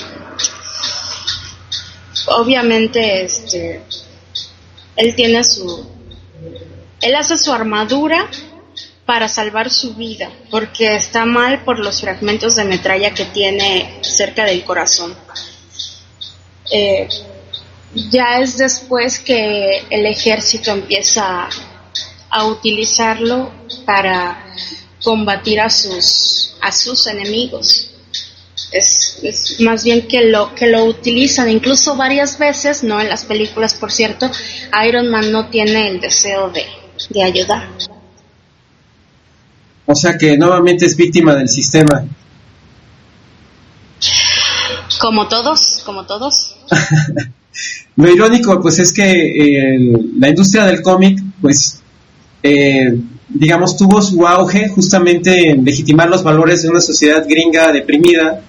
Obviamente, él hace su armadura para salvar su vida, porque está mal por los fragmentos de metralla que tiene cerca del corazón. Ya es después que el ejército empieza a utilizarlo para combatir a sus enemigos. Es más bien que lo utilizan incluso varias veces, no en las películas, por cierto. Iron Man no tiene el deseo de ayudar. O sea que nuevamente es víctima del sistema. Como todos. Lo irónico pues es que la industria del cómic pues digamos tuvo su auge justamente en legitimar los valores de una sociedad gringa deprimida,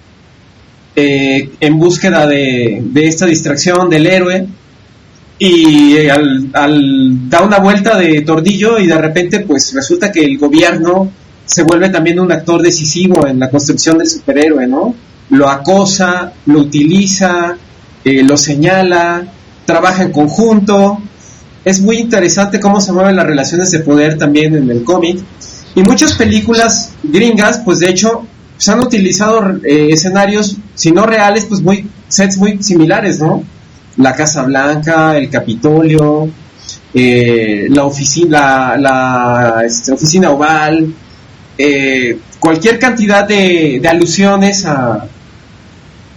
en búsqueda de esta distracción del héroe, y al dar una vuelta de tornillo y de repente pues resulta que el gobierno se vuelve también un actor decisivo en la construcción del superhéroe, ¿no? Lo acosa, lo utiliza, lo señala, trabaja en conjunto. Es muy interesante cómo se mueven las relaciones de poder también en el cómic, y muchas películas gringas pues de hecho se han utilizado escenarios, si no reales, pues sets muy similares, ¿no? La Casa Blanca, el Capitolio, la oficina oval, cualquier cantidad de alusiones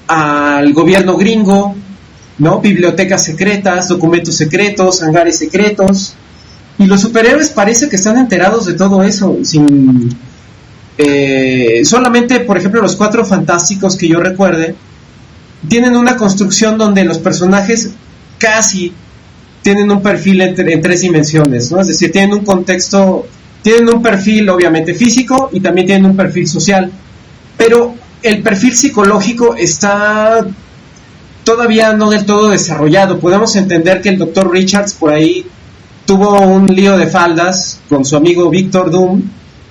al gobierno gringo, ¿no? Bibliotecas secretas, documentos secretos, hangares secretos, y los superhéroes parece que están enterados de todo eso, solamente, por ejemplo, los Cuatro Fantásticos que yo recuerde, tienen una construcción donde los personajes casi tienen un perfil en tres dimensiones, ¿no? Es decir, tienen un contexto, tienen un perfil obviamente físico y también tienen un perfil social, pero el perfil psicológico está todavía no del todo desarrollado. Podemos entender que el Dr. Richards por ahí tuvo un lío de faldas con su amigo Victor Doom,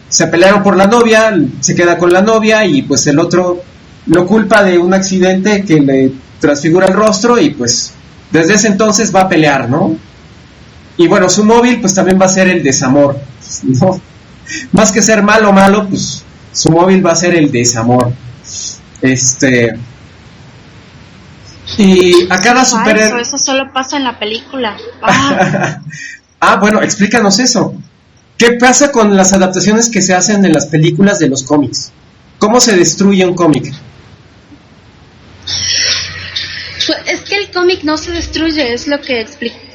se pelearon por la novia, se queda con la novia y pues el otro lo culpa de un accidente que le transfigura el rostro y pues desde ese entonces va a pelear, ¿no? Y bueno, su móvil pues también va a ser el desamor, ¿no? Más que ser malo, pues su móvil va a ser el desamor. Y a cada superhéroe... Eso solo pasa en la película. Bueno, explícanos eso. ¿Qué pasa con las adaptaciones que se hacen en las películas de los cómics? ¿Cómo se destruye un cómic? Pues es que el cómic no se destruye, es lo que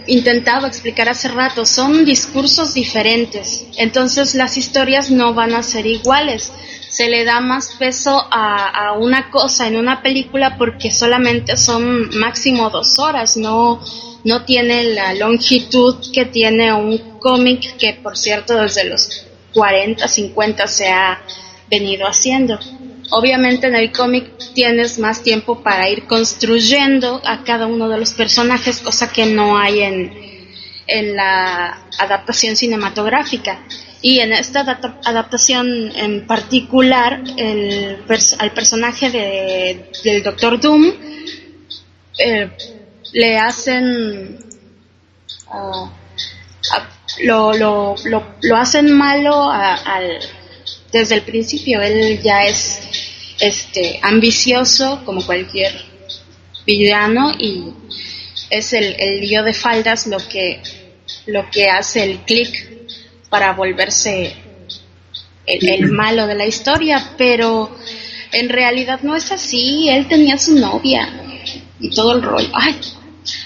intentaba explicar hace rato. Son discursos diferentes, entonces las historias no van a ser iguales. Se le da más peso a una cosa en una película porque solamente son máximo 2 horas, no tiene la longitud que tiene un cómic, que por cierto desde los 40, 50 se ha venido haciendo. Obviamente en el cómic tienes más tiempo para ir construyendo a cada uno de los personajes, cosa que no hay en la adaptación cinematográfica. Y en esta adaptación en particular, al personaje del Doctor Doom le hacen lo hacen malo desde el principio. Él ya es ambicioso como cualquier villano y es el lío de faldas lo que hace el clic para volverse el malo de la historia, pero en realidad no es así. Él tenía su novia y todo el rollo. Ay,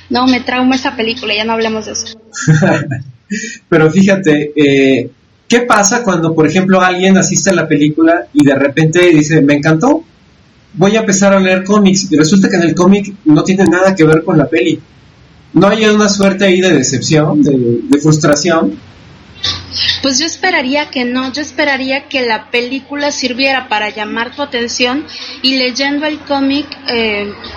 no, me trauma esa película, ya no hablemos de eso. Pero fíjate, ¿qué pasa cuando, por ejemplo, alguien asiste a la película y de repente dice, me encantó, voy a empezar a leer cómics, y resulta que en el cómic no tiene nada que ver con la peli? ¿No hay una suerte ahí de decepción, de frustración? Pues yo esperaría que no, yo esperaría que la película sirviera para llamar tu atención y leyendo el cómic,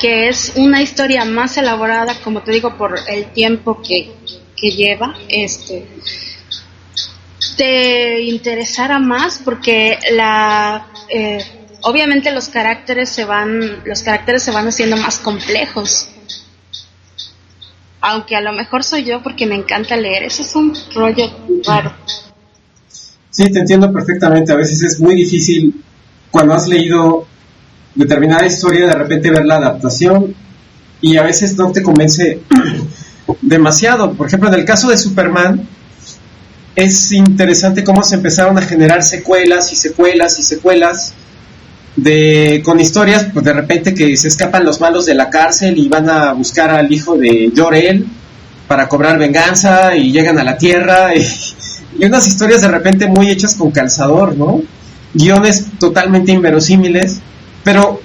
que es una historia más elaborada, como te digo, por el tiempo que lleva, te interesara más, porque obviamente los caracteres se van haciendo más complejos. Aunque a lo mejor soy yo porque me encanta leer, eso es un rollo raro. Sí, te entiendo perfectamente. A veces es muy difícil cuando has leído determinada historia de repente ver la adaptación y a veces no te convence demasiado. Por ejemplo, en el caso de Superman es interesante cómo se empezaron a generar secuelas y secuelas y secuelas con historias, pues de repente que se escapan los malos de la cárcel y van a buscar al hijo de Jor-El para cobrar venganza y llegan a la Tierra y unas historias de repente muy hechas con calzador, ¿no? Guiones totalmente inverosímiles, pero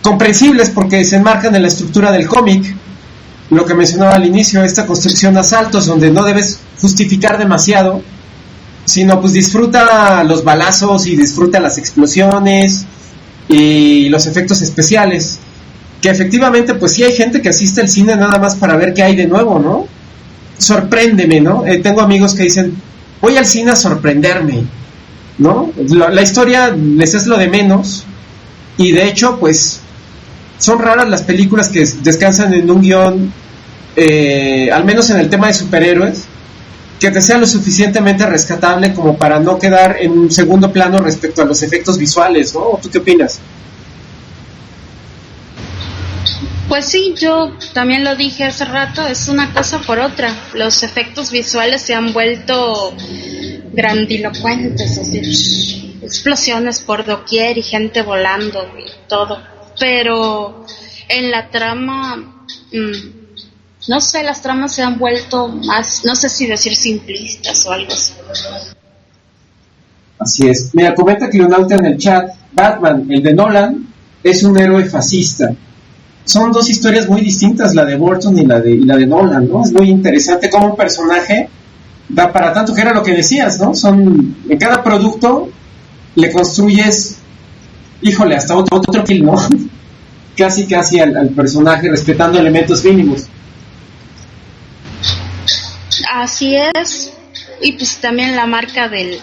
comprensibles porque se enmarcan en la estructura del cómic. Lo que mencionaba al inicio, esta construcción a saltos donde no debes justificar demasiado, sino pues disfruta los balazos y disfruta las explosiones y los efectos especiales, que efectivamente pues sí hay gente que asiste al cine nada más para ver qué hay de nuevo, ¿no? Sorpréndeme, ¿no? Tengo amigos que dicen, voy al cine a sorprenderme, ¿no? La historia les es lo de menos y de hecho pues son raras las películas que descansan en un guión, al menos en el tema de superhéroes, que te sea lo suficientemente rescatable como para no quedar en un segundo plano respecto a los efectos visuales, ¿no? ¿Tú qué opinas? Pues sí, yo también lo dije hace rato, es una cosa por otra. Los efectos visuales se han vuelto grandilocuentes, así, explosiones por doquier y gente volando y todo. Pero en la trama... no sé, las tramas se han vuelto más, no sé si decir simplistas o algo así. Así es. Mira, comenta Cleonauta en el chat, Batman, el de Nolan, es un héroe fascista. Son dos historias muy distintas, la de Burton y la de Nolan, ¿no? Es muy interesante cómo un personaje da para tanto, que era lo que decías, ¿no? En cada producto le construyes, híjole, hasta otro kill, ¿no? casi al personaje, respetando elementos mínimos. Así es. Y pues también la marca de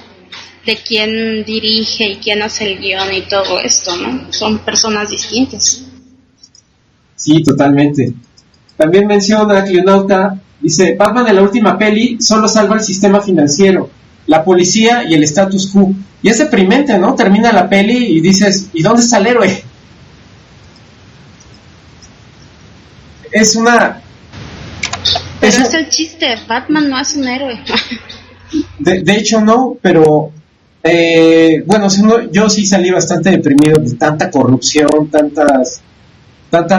quién dirige y quién hace el guión y todo esto, ¿no? Son personas distintas. Sí, totalmente. También menciona Cleonauta, dice, Batman en la última peli solo salva el sistema financiero, la policía y el status quo. Y es deprimente, ¿no? Termina la peli y dices, ¿y dónde está el héroe? Pero es el chiste, Batman no es un héroe. De hecho no, pero bueno, yo sí salí bastante deprimido de tanta corrupción, tantas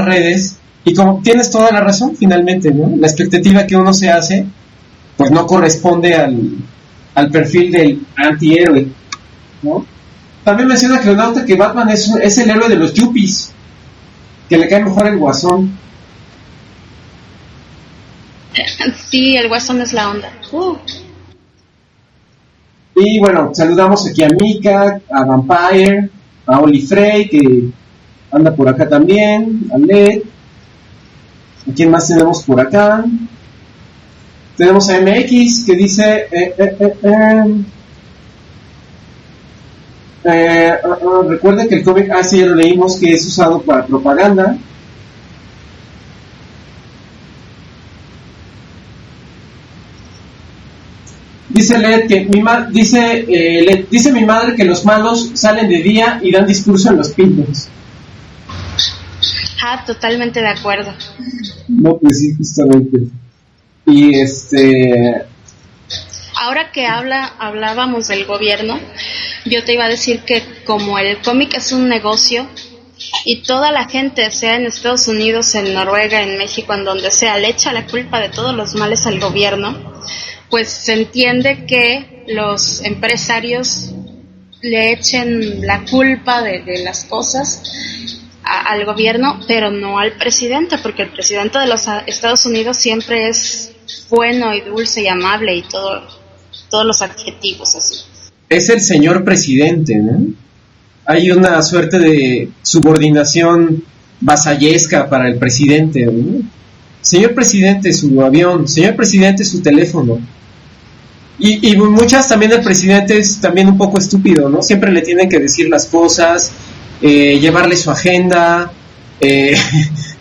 redes, y como tienes toda la razón finalmente, ¿no? La expectativa que uno se hace pues no corresponde al perfil del antihéroe, ¿no? También menciona Cleonauta que Batman es el héroe de los yuppies, que le cae mejor el Guasón. Sí, el Guasón es la onda. Y bueno, saludamos aquí a Mika, a Vampire, a Oli Frey, que anda por acá también, a Led. ¿A quién más tenemos por acá? Tenemos a MX, que dice... recuerden que el cómic, sí, ya lo leímos, que es usado para propaganda. Dice Led que dice mi madre que los malos salen de día y dan discurso en los pinos. Totalmente de acuerdo. No, pues sí, justamente. Y ahora que hablábamos del gobierno, yo te iba a decir que como el cómic es un negocio y toda la gente, sea en Estados Unidos, en Noruega, en México, en donde sea, le echa la culpa de todos los males al gobierno, pues se entiende que los empresarios le echen la culpa de las cosas al gobierno, pero no al presidente, porque el presidente de los Estados Unidos siempre es bueno y dulce y amable y todos los adjetivos así. Es el señor presidente, ¿no? Hay una suerte de subordinación vasallesca para el presidente, ¿no? Señor presidente, su avión, señor presidente, su teléfono. Y muchas también el presidente es también un poco estúpido, ¿no? Siempre le tienen que decir las cosas, llevarle su agenda,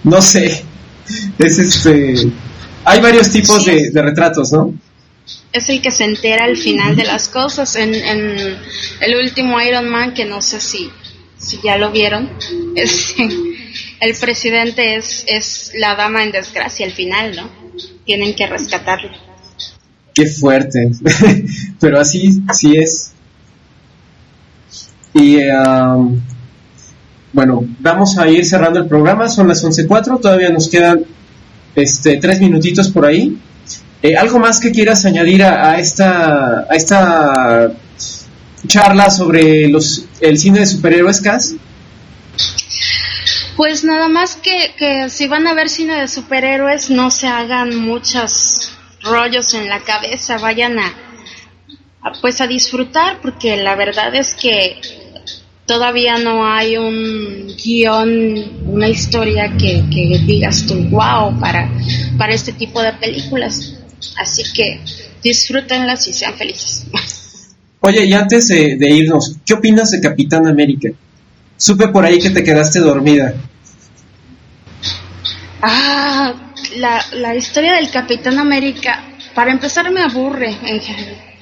no sé, hay varios tipos de retratos, ¿no? Es el que se entera al final de las cosas. En el último Iron Man, que no sé si ya lo vieron, el presidente es la dama en desgracia al final, ¿no? Tienen que rescatarlo. Qué fuerte, pero así sí es. Y bueno, vamos a ir cerrando el programa, son las 11:04, todavía nos quedan 3 minutitos por ahí. ¿Algo más que quieras añadir a esta charla sobre el cine de superhéroes, Cass? Pues nada más que si van a ver cine de superhéroes, no se hagan muchos rollos en la cabeza, vayan a disfrutar, porque la verdad es que todavía no hay un guión, una historia que digas tú, wow, para este tipo de películas. Así que disfrútenlas y sean felices. Oye, y antes de irnos, ¿qué opinas de Capitán América? Supe por ahí que te quedaste dormida. La historia del Capitán América, para empezar, me aburre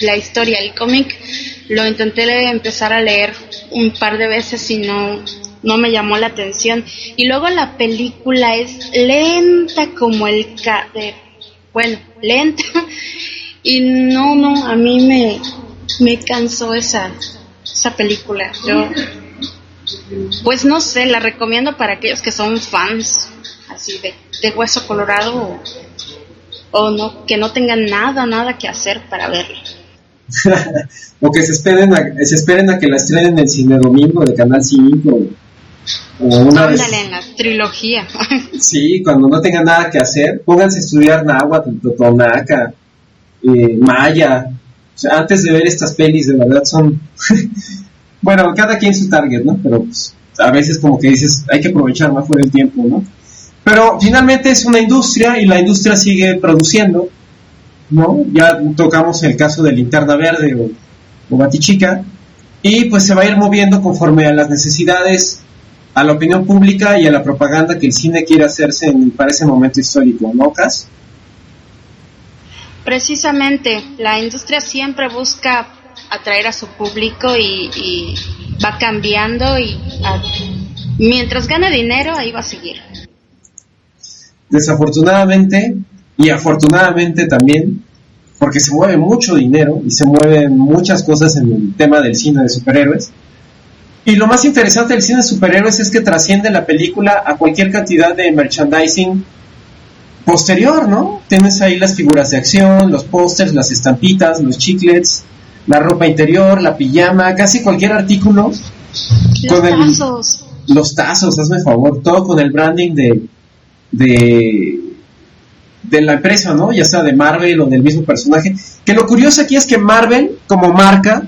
la historia. El cómic lo intenté empezar a leer un par de veces y no me llamó la atención. Y luego la película es lenta como lenta. Y no, a mí me cansó esa película. Yo, pues no sé, la recomiendo para aquellos que son fans así de Hueso Colorado o no, que no tengan nada que hacer para verla. O que se esperen a que la estrenen en el cine domingo de Canal 5 o una vez. Ándale, en la trilogía. Sí, cuando no tengan nada que hacer, pónganse a estudiar náhuatl, totonaca, maya. O sea, antes de ver estas pelis, de verdad son. Bueno, cada quien su target, ¿no? Pero pues, a veces como que dices, hay que aprovechar más por el tiempo, ¿no? Pero finalmente es una industria y la industria sigue produciendo, ¿no? Ya tocamos el caso de Linterna Verde o Batichica, y pues se va a ir moviendo conforme a las necesidades, a la opinión pública y a la propaganda que el cine quiere hacerse para ese momento histórico, ¿no, Cas? Precisamente, la industria siempre busca atraer a su público y va cambiando y mientras gane dinero ahí va a seguir. Desafortunadamente y afortunadamente también, porque se mueve mucho dinero y se mueven muchas cosas en el tema del cine de superhéroes. Y lo más interesante del cine de superhéroes es que trasciende la película a cualquier cantidad de merchandising posterior, ¿no? Tienes ahí las figuras de acción, los pósters, las estampitas, los chiclets, la ropa interior, la pijama, casi cualquier artículo. Los tazos, hazme favor, todo con el branding de la empresa, ¿no? Ya sea de Marvel o del mismo personaje. Que lo curioso aquí es que Marvel, como marca,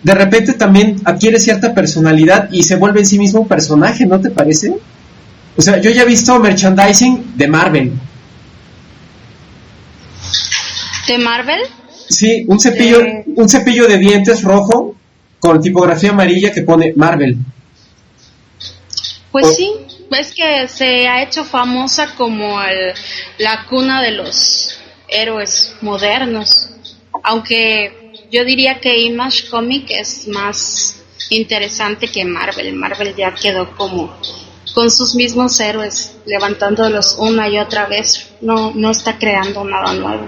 de repente también adquiere cierta personalidad y se vuelve en sí mismo un personaje, ¿no te parece? O sea, yo ya he visto merchandising de Marvel. ¿De Marvel? Sí, un cepillo de dientes rojo con tipografía amarilla que pone Marvel. Pues sí, es que se ha hecho famosa como la cuna de los héroes modernos, aunque yo diría que Image Comic es más interesante que Marvel. Marvel ya quedó como con sus mismos héroes, levantándolos una y otra vez, no está creando nada nuevo.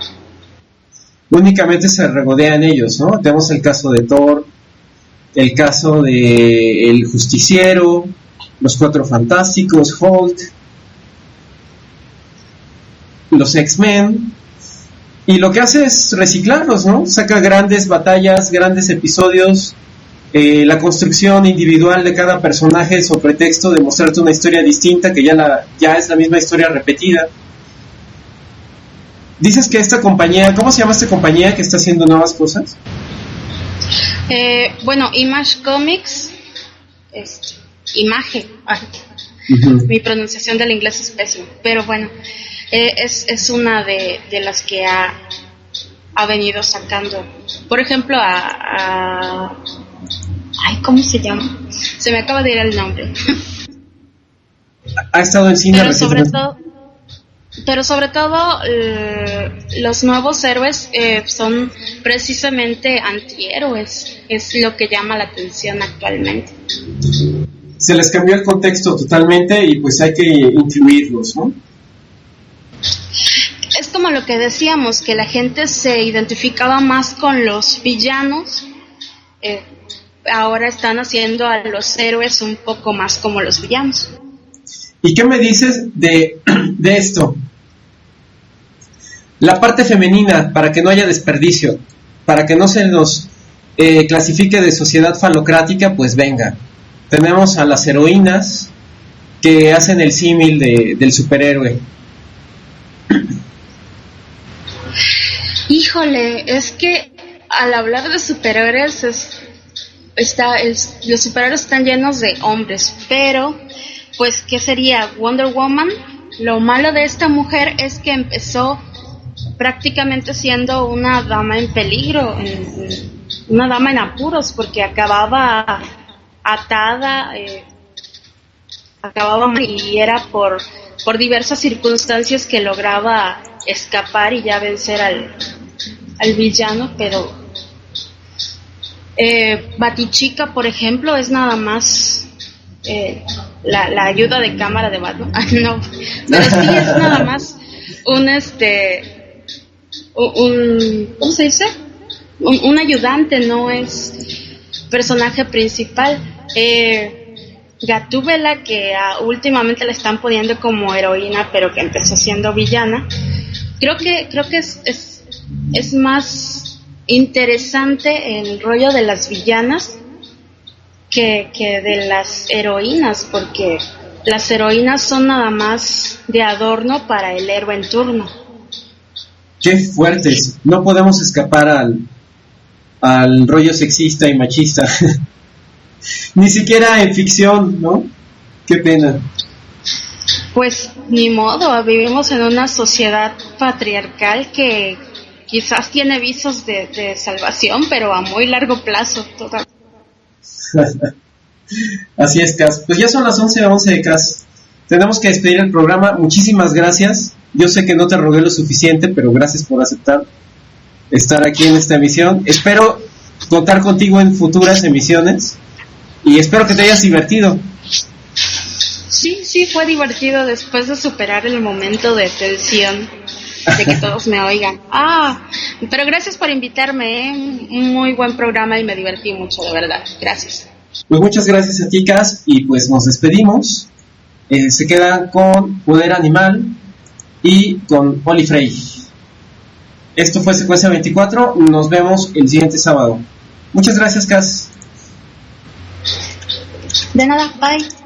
Únicamente se regodean ellos, ¿no? Tenemos el caso de Thor, el caso de El Justiciero, los Cuatro Fantásticos, Hulk, los X-Men, y lo que hace es reciclarlos, ¿no? Saca grandes batallas, grandes episodios, la construcción individual de cada personaje sobre pretexto de mostrarte una historia distinta que ya es la misma historia repetida. Dices que esta compañía, ¿cómo se llama esta compañía que está haciendo nuevas cosas? Bueno, Image Comics, Image, mi pronunciación del inglés es pésima, pero bueno, es una de las que ha venido sacando, por ejemplo, ¿cómo se llama? Se me acaba de ir el nombre. Ha estado en cine, pero sobre todo los nuevos héroes son precisamente antihéroes, es lo que llama la atención actualmente. Se les cambió el contexto totalmente y pues hay que incluirlos, ¿no? Es como lo que decíamos, que la gente se identificaba más con los villanos, ahora están haciendo a los héroes un poco más como los villanos. ¿Y qué me dices de esto? La parte femenina, para que no haya desperdicio, para que no se nos clasifique de sociedad falocrática, pues venga. Tenemos a las heroínas que hacen el símil del superhéroe. Híjole, es que al hablar de superhéroes los superhéroes están llenos de hombres, pero pues ¿qué sería Wonder Woman? Lo malo de esta mujer es que empezó prácticamente siendo una dama en peligro, una dama en apuros, porque acababa atada, y era por diversas circunstancias que lograba escapar y ya vencer al villano, pero Batichica, por ejemplo, es nada más la ayuda de cámara de Batman. No, pero sí es nada más un ¿cómo se dice? Un ayudante, no es personaje principal. Gatúbela, que últimamente la están poniendo como heroína, pero que empezó siendo villana, creo que es más interesante el rollo de las villanas que de las heroínas, porque las heroínas son nada más de adorno para el héroe en turno. Qué fuertes, no podemos escapar al rollo sexista y machista. Ni siquiera en ficción, ¿no? Qué pena. Pues ni modo, vivimos en una sociedad patriarcal que quizás tiene visos de salvación, pero a muy largo plazo todavía. Así es, Cas. Pues ya son las 11:11 de Cas. Tenemos que despedir el programa. Muchísimas gracias. Yo sé que no te rogué lo suficiente, pero gracias por aceptar estar aquí en esta emisión. Espero contar contigo en futuras emisiones y espero que te hayas divertido. Sí, fue divertido después de superar el momento de tensión de que todos me oigan. Pero gracias por invitarme, un muy buen programa y me divertí mucho, de verdad. Gracias. Pues muchas gracias a ti, Cas, y pues nos despedimos. Se quedan con Poder Animal y con Oli Frey. Esto fue Secuencia 24. Nos vemos el siguiente sábado. Muchas gracias, Cas. De nada, bye.